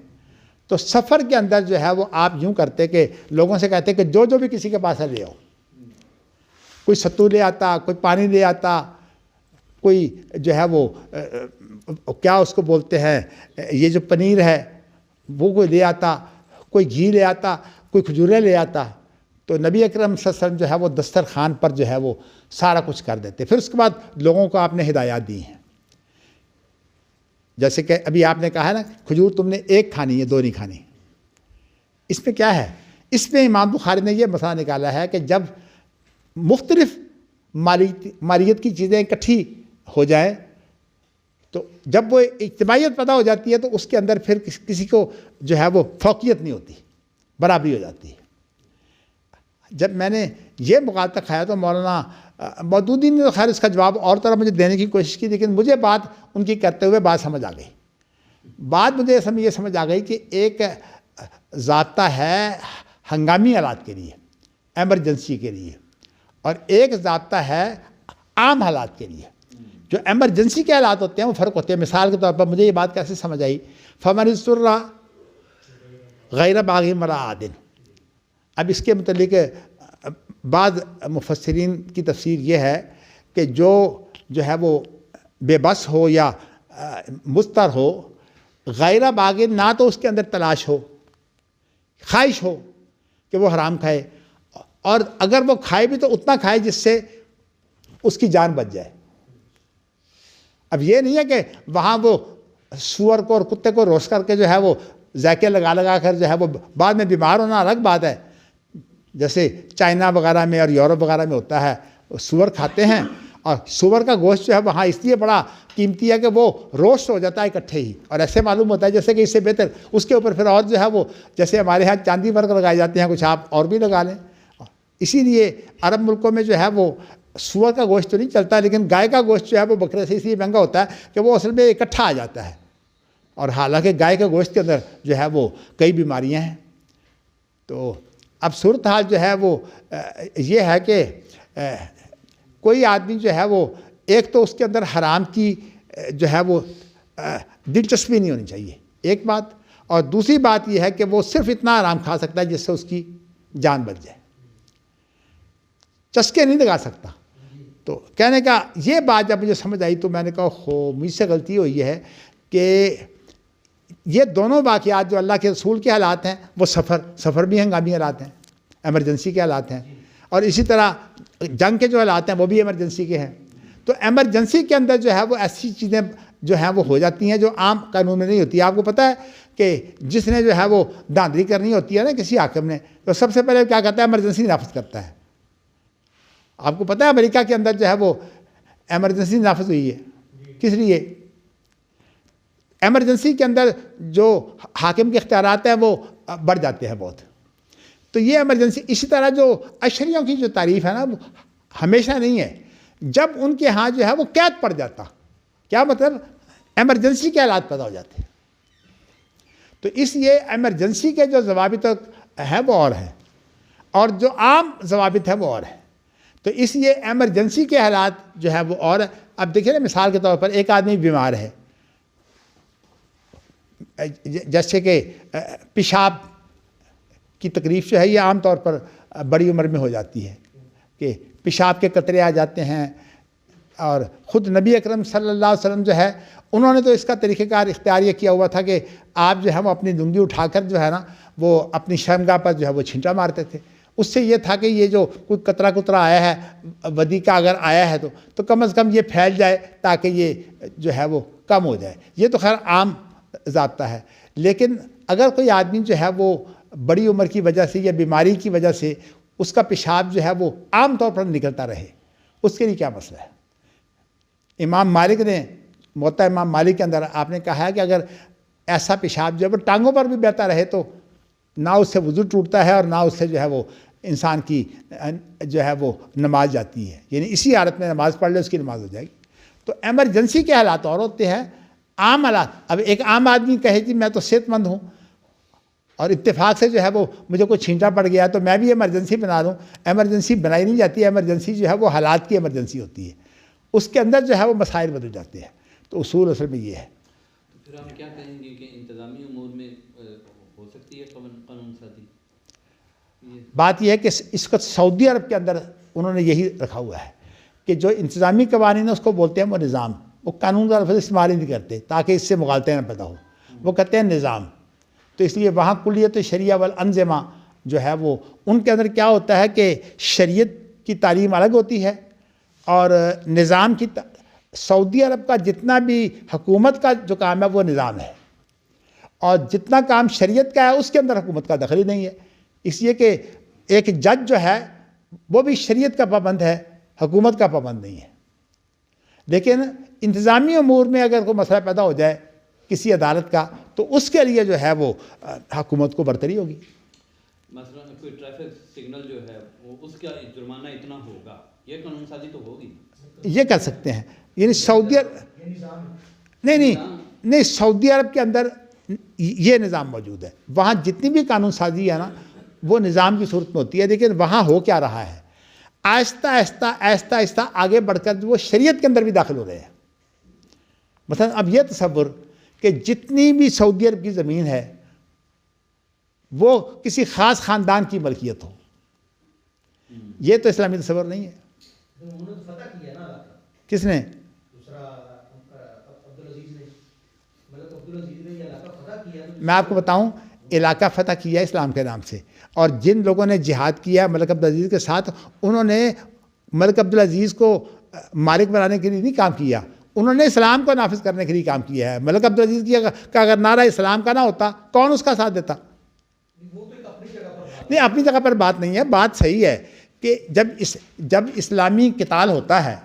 [SPEAKER 1] تو سفر کے اندر جو ہے وہ آپ یوں کرتے کہ لوگوں سے کہتے کہ جو بھی کسی کے پاس ہے لے آؤ. کوئی ستو لے آتا، کوئی پانی لے آتا، کوئی جو ہے وہ کیا اس کو بولتے ہیں، یہ جو پنیر ہے وہ کوئی لے آتا، کوئی گھی لے آتا، کوئی کھجوریں لے آتا. تو نبی اکرم صلی اللہ علیہ وسلم جو ہے وہ دسترخوان پر جو ہے وہ سارا کچھ کر دیتے. پھر اس کے بعد لوگوں کو آپ نے ہدایات دی ہیں، جیسے کہ ابھی آپ نے کہا ہے نا کھجور تم نے ایک کھانی ہے، دو نہیں کھانی. اس میں کیا ہے؟ اس میں امام بخاری نے یہ مسئلہ نکالا ہے کہ جب مختلف مالیت کی چیزیں اکٹھی ہو جائیں تو جب وہ اجتماعیت پیدا ہو جاتی ہے تو اس کے اندر پھر کسی کو جو ہے وہ فوقیت نہیں ہوتی، برابری ہو جاتی ہے. جب میں نے یہ مغالطہ کھایا تو مولانا مودودی نے تو خیر اس کا جواب اور طرح مجھے دینے کی کوشش کی، لیکن مجھے بات ان کی کرتے ہوئے بات سمجھ آ گئی. بات مجھے یہ سمجھ آ گئی کہ ایک ضابطہ ہے ہنگامی حالات کے لیے، ایمرجنسی کے لیے، اور ایک ضابطہ ہے عام حالات کے لیے. جو ایمرجنسی کے حالات ہوتے ہیں وہ فرق ہوتے ہیں. مثال کے طور پر مجھے یہ بات کیسے سمجھ آئی، فمن اضطر غیر باغ ولا عاد. اب اس کے متعلق بعض مفسرین کی تفسیر یہ ہے کہ جو ہے وہ بے بس ہو یا مضطر ہو، غیر باغ نہ تو اس کے اندر تلاش ہو، خواہش ہو کہ وہ حرام کھائے، اور اگر وہ کھائے بھی تو اتنا کھائے جس سے اس کی جان بچ جائے. اب یہ نہیں ہے کہ وہاں وہ سور کو اور کتے کو روسٹ کر کے جو ہے وہ ذائقے لگا کر جو ہے وہ بعد میں بیمار ہونا الگ بات ہے. جیسے چائنا وغیرہ میں اور یورپ وغیرہ میں ہوتا ہے، سور کھاتے ہیں، اور سور کا گوشت جو ہے وہاں اس لیے بڑا قیمتی ہے کہ وہ روسٹ ہو جاتا ہے اکٹھے ہی، اور ایسے معلوم ہوتا ہے جیسے کہ اس سے بہتر اس کے اوپر پھر اور جو ہے وہ جیسے ہمارے ہاں چاندی ورق لگائے جاتے ہیں، کچھ آپ اور بھی لگا لیں. اسی لیے عرب ملکوں میں جو ہے وہ سور کا گوشت تو نہیں چلتا، لیکن گائے کا گوشت جو ہے وہ بکرے سے اس لیے مہنگا ہوتا ہے کہ وہ اصل میں اکٹھا آ جاتا ہے، اور حالانکہ گائے کے گوشت کے اندر جو ہے وہ کئی بیماریاں ہیں. تو اب صورتحال جو ہے وہ یہ ہے کہ کوئی آدمی جو ہے وہ ایک تو اس کے اندر حرام کی جو ہے وہ دلچسپی نہیں ہونی چاہیے، ایک بات، اور دوسری بات یہ ہے کہ وہ صرف اتنا حرام کھا سکتا ہے جس سے اس کی جان بچ جائے، چسکے نہیں لگا سکتا. تو کہنے کا یہ بات جب مجھے سمجھ آئی تو میں نے کہا مجھ سے غلطی ہوئی ہے کہ یہ دونوں واقعات جو اللہ کے رسول کے حالات ہیں وہ سفر بھی ہنگامی حالات ہیں، ایمرجنسی کے حالات ہیں، اور اسی طرح جنگ کے جو حالات ہیں وہ بھی ایمرجنسی کے ہیں. تو ایمرجنسی کے اندر جو ہے وہ ایسی چیزیں جو ہیں وہ ہو جاتی ہیں جو عام قانون میں نہیں ہوتی. آپ کو پتہ ہے کہ جس نے جو ہے وہ دھاندلی کرنی ہوتی ہے نا کسی حاکم نے، تو سب سے پہلے کیا کرتا ہے؟ ایمرجنسی نافذ کرتا ہے. آپ کو پتہ ہے امریکہ کے اندر جو ہے وہ ایمرجنسی نافذ ہوئی ہے، کس لیے؟ ایمرجنسی کے اندر جو حاکم کے اختیارات ہیں وہ بڑھ جاتے ہیں بہت. تو یہ ایمرجنسی، اسی طرح جو اشریوں کی جو تعریف ہے نا وہ ہمیشہ نہیں ہے. جب ان کے ہاں جو ہے وہ قید پڑ جاتا، کیا مطلب؟ ایمرجنسی کے حالات پیدا ہو جاتے ہیں. تو اس لیے ایمرجنسی کے جو ضوابط ہیں وہ اور ہیں، اور جو عام ضوابط ہیں وہ اور ہیں. تو اس لیے ایمرجنسی کے حالات جو ہے وہ اور. اب دیکھیں نا مثال کے طور پر ایک آدمی بیمار ہے، جیسے کہ پیشاب کی تکلیف جو ہے یہ عام طور پر بڑی عمر میں ہو جاتی ہے کہ پیشاب کے قطرے آ جاتے ہیں. اور خود نبی اکرم صلی اللہ علیہ وسلم جو ہے انہوں نے تو اس کا طریقہ کار اختیار یہ کیا ہوا تھا کہ آپ جو ہے وہ اپنی لنگی اٹھا کر جو ہے نا وہ اپنی شرمگاہ پر جو ہے وہ چھینٹا مارتے تھے. اس سے یہ تھا کہ یہ جو کوئی قطرہ آیا ہے ودی کا اگر آیا ہے تو کم از کم یہ پھیل جائے تاکہ یہ جو ہے وہ کم ہو جائے. یہ تو خیر عام ضابطہ ہے. لیکن اگر کوئی آدمی جو ہے وہ بڑی عمر کی وجہ سے یا بیماری کی وجہ سے اس کا پیشاب جو ہے وہ عام طور پر نکلتا رہے، اس کے لیے کیا مسئلہ ہے؟ امام مالک نے موطا امام مالک کے اندر آپ نے کہا ہے کہ اگر ایسا پیشاب جو ہے وہ ٹانگوں پر بھی بہتا رہے تو نہ اس سے وضو ٹوٹتا ہے اور نہ اس سے جو ہے وہ انسان کی جو ہے وہ نماز جاتی ہے، یعنی اسی حالت میں نماز پڑھ لے اس کی نماز ہو جائے گی. تو ایمرجنسی کے حالات اور ہوتے ہیں، عام حالات. اب ایک عام آدمی کہے کہ میں تو صحت مند ہوں، اور اتفاق سے جو ہے وہ مجھے کوئی چھینٹا پڑ گیا تو میں بھی ایمرجنسی بنا دوں. ایمرجنسی بنائی نہیں جاتی ہے، ایمرجنسی جو ہے وہ حالات کی ایمرجنسی ہوتی ہے، اس کے اندر جو ہے وہ مسائل بدل جاتے ہیں. تو اصول اصل میں یہ ہے.
[SPEAKER 2] تو پھر آپ کیا کہیں گے کہ انتظامی امور میں ہو سکتی ہے قانون سازی؟
[SPEAKER 1] بات یہ ہے کہ اس کو سعودی عرب کے اندر انہوں نے یہی رکھا ہوا ہے کہ جو انتظامی قوانین اس کو بولتے ہیں وہ نظام. وہ قانون کا لفظ استعمال ہی نہیں کرتے تاکہ اس سے مغالطے نہ پیدا ہو، وہ کہتے ہیں نظام. تو اس لیے وہاں کلیت شریعہ والانظمہ جو ہے وہ ان کے اندر کیا ہوتا ہے کہ شریعت کی تعلیم الگ ہوتی ہے اور نظام کی سعودی عرب کا جتنا بھی حکومت کا جو کام ہے وہ نظام ہے، اور جتنا کام شریعت کا ہے اس کے اندر حکومت کا دخل ہی نہیں ہے. اس لیے کہ ایک جج جو ہے وہ بھی شریعت کا پابند ہے، حکومت کا پابند نہیں ہے. لیکن انتظامی امور میں اگر کوئی مسئلہ پیدا ہو جائے کسی عدالت کا تو اس کے لیے جو ہے وہ حکومت کو برتری ہوگی.
[SPEAKER 2] مثلا کوئی ٹریفک سگنل جو ہے وہ اس کا جرمانہ اتنا ہوگا، یہ قانون سازی تو ہوگی.
[SPEAKER 1] یہ کر سکتے ہیں. یعنی سعودی نہیں سعودی عرب کے اندر یہ نظام موجود ہے. وہاں جتنی بھی قانون سازی ہے نا وہ نظام کی صورت میں ہوتی ہے. لیکن وہاں ہو کیا رہا ہے، آہستہ آہستہ آگے بڑھ کر وہ شریعت کے اندر بھی داخل ہو رہے ہیں. مثلا اب یہ تصور کہ جتنی بھی سعودی عرب کی زمین ہے وہ کسی خاص خاندان کی ملکیت ہو، یہ تو اسلامی تصور نہیں ہے. کس نے؟ میں آپ کو بتاؤں، علاقہ فتح کیا اسلام کے نام سے، اور جن لوگوں نے جہاد کیا ملک عبدالعزیز کے ساتھ انہوں نے ملک عبدالعزیز کو مالک بنانے کے لیے نہیں کام کیا، انہوں نے اسلام کو نافذ کرنے کے لیے کام کیا ہے. ملک عبدالعزیز کی اگر نعرہ اسلام کا نہ ہوتا کون اس کا ساتھ دیتا؟ نہیں، اپنی جگہ پر بات نہیں ہے، بات صحیح ہے کہ جب اسلامی قتال ہوتا ہے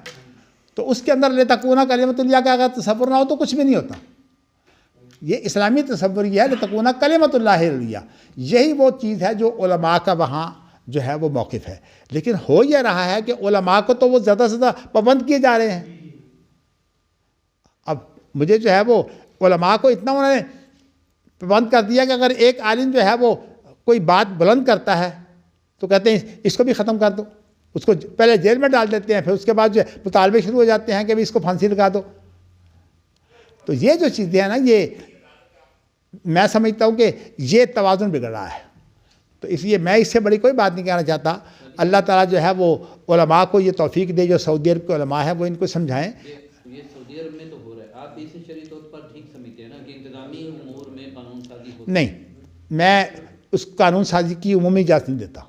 [SPEAKER 1] تو اس کے اندر لتکون کلمۃ اللہ کا اگر تصور نہ ہو تو کچھ بھی نہیں ہوتا. یہ اسلامی تصور یہ ہے لتکون کلمۃ اللہ العلیہ، یہی وہ چیز ہے جو علماء کا وہاں جو ہے وہ موقف ہے. لیکن ہو یہ رہا ہے کہ علماء کو تو وہ زیادہ سے زیادہ پابند کیے جا رہے ہیں. اب مجھے جو ہے وہ علماء کو اتنا انہوں نے پابند کر دیا کہ اگر ایک عالم جو ہے وہ کوئی بات بلند کرتا ہے تو کہتے ہیں اس کو بھی ختم کر دو، اس کو پہلے جیل میں ڈال دیتے ہیں، پھر اس کے بعد جو مطالبے شروع ہو جاتے ہیں کہ بھی اس کو پھانسی لگا دو. تو یہ جو چیزیں ہیں نا، یہ میں سمجھتا ہوں کہ یہ توازن بگڑ رہا ہے. تو اس لیے میں اس سے بڑی کوئی بات نہیں کہنا چاہتا. اللہ تعالیٰ جو ہے وہ علماء کو یہ توفیق دے، جو سعودی عرب کے علماء ہیں وہ ان کو سمجھائیں.
[SPEAKER 2] یہ سعودی عرب میں تو ہو رہا ہے، آپ اسے شرعی طور پر ٹھیک سمجھتے ہیں نا کہ انتظامی امور میں قانون سازی ہوتی ہے؟
[SPEAKER 1] نہیں، میں اس قانون سازی کی عمومی اجازت نہیں دیتا.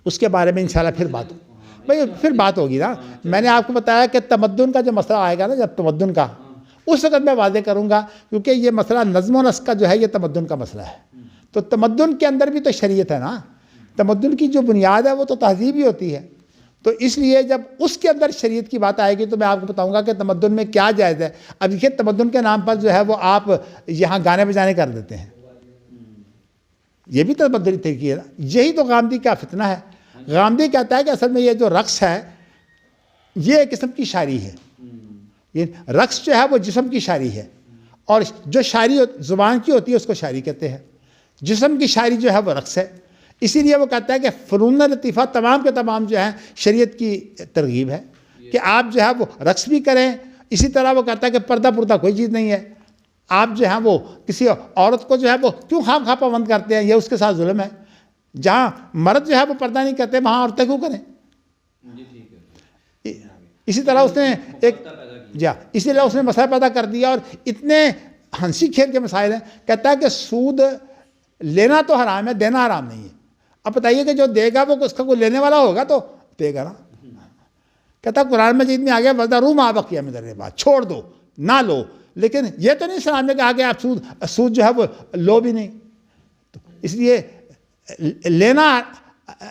[SPEAKER 1] اس کے بارے میں انشاءاللہ پھر بات ہوگی نا. میں نے آپ کو بتایا کہ تمدن کا جو مسئلہ آئے گا نا، جب تمدن کا، اس وقت میں واضح کروں گا، کیونکہ یہ مسئلہ نظم و نسق کا جو ہے یہ تمدن کا مسئلہ ہے. تو تمدن کے اندر بھی تو شریعت ہے نا. تمدن کی جو بنیاد ہے وہ تو تہذیب ہی ہوتی ہے. تو اس لیے جب اس کے اندر شریعت کی بات آئے گی تو میں آپ کو بتاؤں گا کہ تمدن میں کیا جائز ہے. اب دیکھیے تمدن کے نام پر جو ہے وہ آپ یہاں گانے بجانے کر دیتے ہیں، یہ بھی تمدنی طریقے ہے نا. یہی تو غامدی کا فتنہ ہے. غامدی کہتا ہے کہ اصل میں یہ جو رقص ہے یہ ایک قسم کی شاعری ہے. یہ رقص جو ہے وہ جسم کی شاعری ہے، اور جو شاعری زبان کی ہوتی ہے اس کو شاعری کہتے ہیں. جسم کی شاعری جو ہے وہ رقص ہے. اسی لیے وہ کہتا ہے کہ فنون لطیفہ تمام کے تمام جو ہیں شریعت کی ترغیب ہے کہ آپ جو ہے وہ رقص بھی کریں. اسی طرح وہ کہتا ہے کہ پردہ کوئی چیز نہیں ہے. آپ جو ہیں وہ کسی عورت کو جو ہے وہ کیوں خواہ پابند کرتے ہیں؟ یہ اس کے ساتھ ظلم ہے. جہاں مرد جو ہے وہ پردہ نہیں کرتے وہاں عورتیں کیوں کریں؟ اسی طرح اس نے اسی طرح اس نے مسئلہ پیدا کر دیا، اور اتنے ہنسی کھیل کے مسائل ہیں. کہتا ہے کہ سود لینا تو حرام ہے، دینا حرام نہیں ہے. اب بتائیے کہ جو دے گا وہ اس کا کوئی لینے والا ہوگا تو دے گا نا. کہتا ہے قرآن مجید میں آگیا وَذَرُوا مَا بَقِیَ مِنَ الرِّبَا، چھوڑ دو، نہ لو. لیکن یہ تو نہیں اسلام نے کہا کہ آپ سود جو ہے وہ لو بھی نہیں. تو اس لیے لینا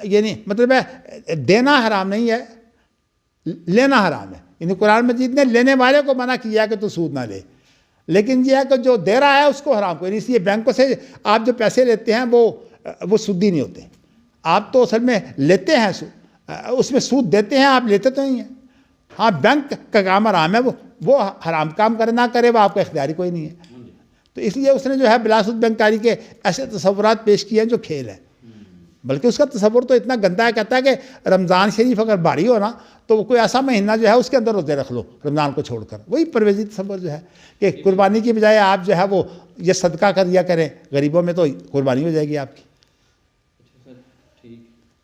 [SPEAKER 1] یعنی مطلب ہے دینا حرام نہیں ہے، لینا حرام ہے. یعنی قرآن مجید نے لینے والے کو منع کیا کہ تو سود نہ لے، لیکن یہ ہے کہ جو دے رہا ہے اس کو حرام کو. اس لیے بینکوں سے آپ جو پیسے لیتے ہیں وہ سودی نہیں ہوتے. آپ تو اصل میں لیتے ہیں، اس میں سود دیتے ہیں، آپ لیتے تو نہیں ہیں. ہاں بینک کا کام حرام ہے، وہ حرام کام کرے نہ کرے وہ آپ کا اختیاری کوئی نہیں ہے. تو اس لیے اس نے جو ہے بلا سود بینکاری کے ایسے تصورات پیش کیے ہیں جو کھیل ہیں، بلکہ اس کا تصور تو اتنا گندا ہے، کہتا ہے کہ رمضان شریف اگر بھاری ہو نا تو کوئی ایسا مہینہ جو ہے اس کے اندر روزے رکھ لو رمضان کو چھوڑ کر. وہی پرویزی تصور جو ہے کہ قربانی کی بجائے آپ جو ہے وہ یہ صدقہ کر دیا کریں غریبوں میں تو قربانی ہو جائے گی آپ کی.
[SPEAKER 2] اچھا سر ٹھیک.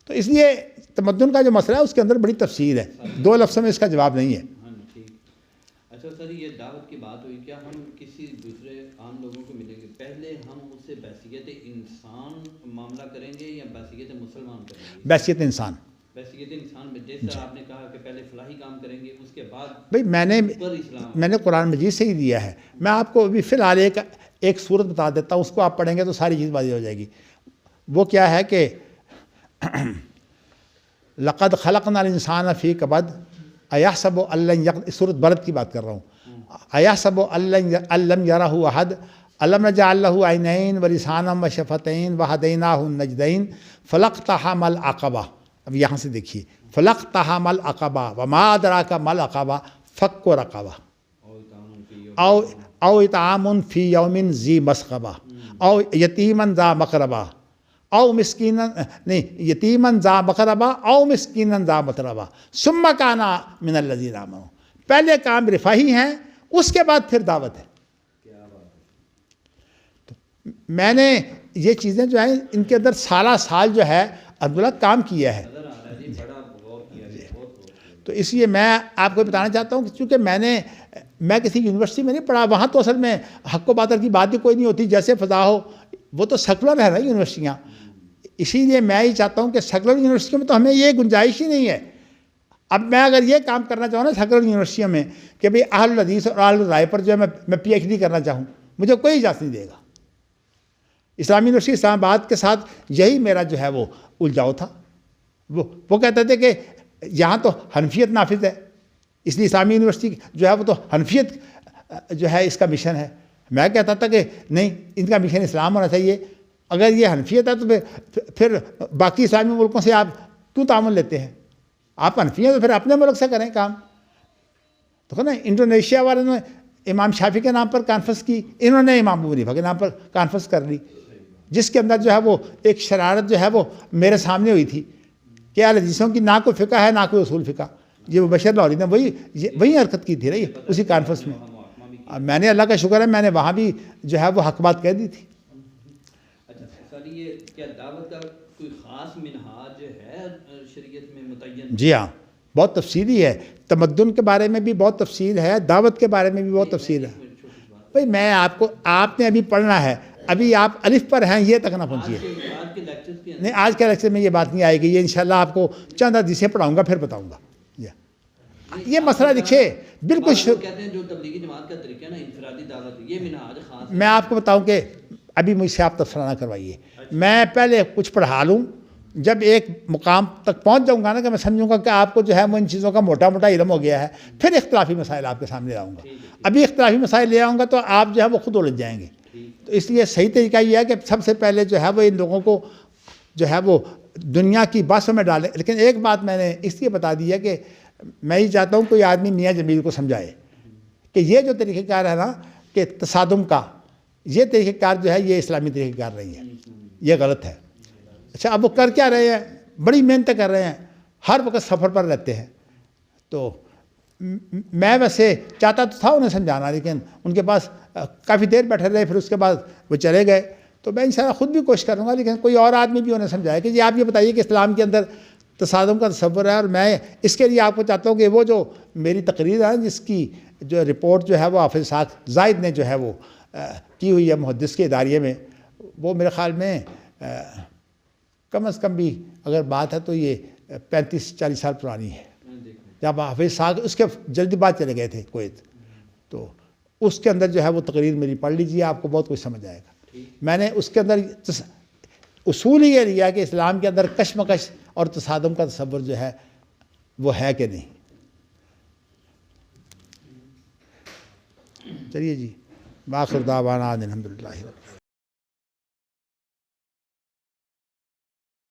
[SPEAKER 1] تو اس لیے تمدن کا جو مسئلہ ہے اس کے اندر بڑی تفصیل ہے، 2 لفظوں میں اس کا جواب نہیں ہے.
[SPEAKER 2] ہاں ٹھیک. اچھا سر یہ دعوت کی بات ہوئی، کیا ہم کسی دوسرے عام لوگوں کو ملیں گے پہلے ہم اس سے بحثیت انسان معاملہ کریں گے یا بحثیت مسلمان کریں گے؟
[SPEAKER 1] بحثیت انسان.
[SPEAKER 2] بحثیت انسان میں جیسا آپ نے کہا کہ پہلے فلاحی کام کریں گے اس کے بعد
[SPEAKER 1] بھائی
[SPEAKER 2] اسلام.
[SPEAKER 1] میں نے قرآن مجید سے ہی دیا ہے. میں آپ کو ابھی فی الحال ایک صورت بتا دیتا ہوں، اس کو آپ پڑھیں گے تو ساری چیز واضح ہو جائے گی. وہ کیا ہے کہ لقد خلقنا الانسان فی کبد ایحسب ان لن سورۃ بلد کی بات کر رہا ہوں. ایحسب ان لم یرہ احد الم نجعل له عینین ولسانا وشفتین وہدیناہ النجدین فلاقتحم العقبہ. اب یہاں سے دیکھیے فلاقتحم العقبہ وما ادراک ما العقبہ فک رقبہ او اطعام فی یوم ذی مسغبہ او یتیما ذا مقربہ او مسکینا نہیں یتیما ذا مقربہ او مسکینا ذا متربہ ثم کان من الذین آمنوا. پہلے کام رفاہی ہیں، اس کے بعد پھر دعوت ہے. میں نے یہ چیزیں جو ہیں ان کے اندر سال جو ہے عبداللہ کام کیا ہے. تو اس لیے میں آپ کو بتانا چاہتا ہوں کہ چونکہ میں کسی یونیورسٹی میں نہیں پڑھا، وہاں تو اصل میں حق و باطل کی بات بھی کوئی نہیں ہوتی، جیسے فضا ہو وہ تو سیکولر ہے نا یونیورسٹیاں. اسی لیے میں یہ چاہتا ہوں کہ سیکولر یونیورسٹیوں میں تو ہمیں یہ گنجائش ہی نہیں ہے. اب میں اگر یہ کام کرنا چاہوں نا سیکولر یونیورسٹیوں میں کہ بھئی اہل الحدیث اور اہل الرائے پر جو ہے میں پی ایچ ڈی کرنا چاہوں، مجھے کوئی اجازت نہیں دے گا. اسلامی یونیورسٹی اسلام آباد کے ساتھ یہی میرا جو ہے وہ الجھاؤ تھا. وہ کہتے تھے کہ یہاں تو حنفیت نافذ ہے، اس لیے اسلامی یونیورسٹی جو ہے وہ تو حنفیت جو ہے اس کا مشن ہے. میں کہتا تھا کہ نہیں، ان کا مشن اسلام ہونا چاہیے. اگر یہ حنفیت ہے تو پھر باقی اسلامی ملکوں سے آپ کیوں تعاون لیتے ہیں؟ آپ حنفی ہیں تو پھر اپنے ملک سے کریں کام. تو نا انڈونیشیا والوں نے امام شافعی کے نام پر کانفرنس کی، انہوں نے امام ابو حنیفہ کے نام پر کانفرنس کر لی، جس کے اندر جو ہے وہ ایک شرارت جو ہے وہ میرے سامنے ہوئی تھی کہ اہل حدیثوں کی نہ کوئی فقہ ہے نہ کوئی اصول فقہ. یہ مبشر لاہوری نے وہی حرکت کی تھی نا اسی کانفرنس میں. میں نے اللہ کا شکر ہے میں نے وہاں بھی جو ہے وہ حق بات کہہ دی تھی.
[SPEAKER 2] اچھا سر یہ کیا دعوت کا کوئی خاص منہاج ہے شریعت میں متعین؟
[SPEAKER 1] جی ہاں، بہت تفصیلی ہے. تمدن کے بارے میں بھی بہت تفصیل ہے، دعوت کے بارے میں بھی بہت تفصیل ہے. بھائی میں آپ نے ابھی پڑھنا ہے، ابھی آپ الف پر ہیں یہ تک نہ پہنچیے. نہیں آج کے لیکچر میں یہ بات نہیں آئے گی، یہ انشاءاللہ آپ کو چند حدیثیں پڑھاؤں گا پھر بتاؤں گا. یہ مسئلہ دیکھیے بالکل
[SPEAKER 2] کہتے ہیں جو تبلیغی جماعت کا طریقہ ہے نا انفرادی دعوت، یہ منہاج خاص.
[SPEAKER 1] میں آپ کو بتاؤں کہ ابھی مجھ سے آپ تبصرہ نہ کروائیے، میں پہلے کچھ پڑھا لوں، جب ایک مقام تک پہنچ جاؤں گا نا کہ میں سمجھوں گا کہ آپ کو جو ہے وہ ان چیزوں کا موٹا علم ہو گیا ہے، پھر اختلافی مسائل آپ کے سامنے لاؤں گا. ابھی اختلافی مسائل لے آؤں گا تو آپ جو ہے وہ خود الجھ جائیں گے. تو اس لیے صحیح طریقہ یہ ہے کہ سب سے پہلے جو ہے وہ ان لوگوں کو جو ہے وہ دنیا کی باتوں میں ڈالیں. لیکن ایک بات میں نے اس لیے بتا دی ہے کہ میں یہ چاہتا ہوں کوئی آدمی میاں جمیل کو سمجھائے کہ یہ جو طریقہ کار ہے نا کہ تصادم کا، یہ طریقہ کار جو ہے یہ اسلامی طریقہ کار نہیں ہے، یہ غلط ہے. اچھا اب وہ کر کیا رہے ہیں؟ بڑی محنتیں کر رہے ہیں، ہر وقت سفر پر رہتے ہیں. تو میں ویسے چاہتا تو تھا انہیں سمجھانا، لیکن ان کے پاس کافی دیر بیٹھے رہے، پھر اس کے بعد وہ چلے گئے. تو میں انشاءاللہ خود بھی کوشش کروں گا، لیکن کوئی اور آدمی بھی انہیں سمجھائے کہ جی آپ یہ بتائیے کہ اسلام کے اندر تصادم کا تصور ہے. اور میں اس کے لیے آپ کو چاہتا ہوں کہ وہ جو میری تقریر ہے جس کی جو رپورٹ جو ہے وہ حافظ اسحاق زاہد نے جو ہے وہ کی ہوئی ہے محدث کے اداریے میں، وہ میرے خیال میں کم از کم بھی اگر بات ہے تو یہ 35-40 سال پرانی ہے. جب حافظ اسحاق اس کے جلدی بعد چلے گئے تھے کویت، تو اس کے اندر جو ہے وہ تقریر میری پڑھ لیجیے، آپ کو بہت کچھ سمجھ آئے گا. میں نے اس کے اندر اصول یہ لیا کہ اسلام کے اندر کشمکش اور تصادم کا تصور جو ہے وہ ہے کہ نہیں. چلیے جی، بآخر دعوانا الحمدللہ.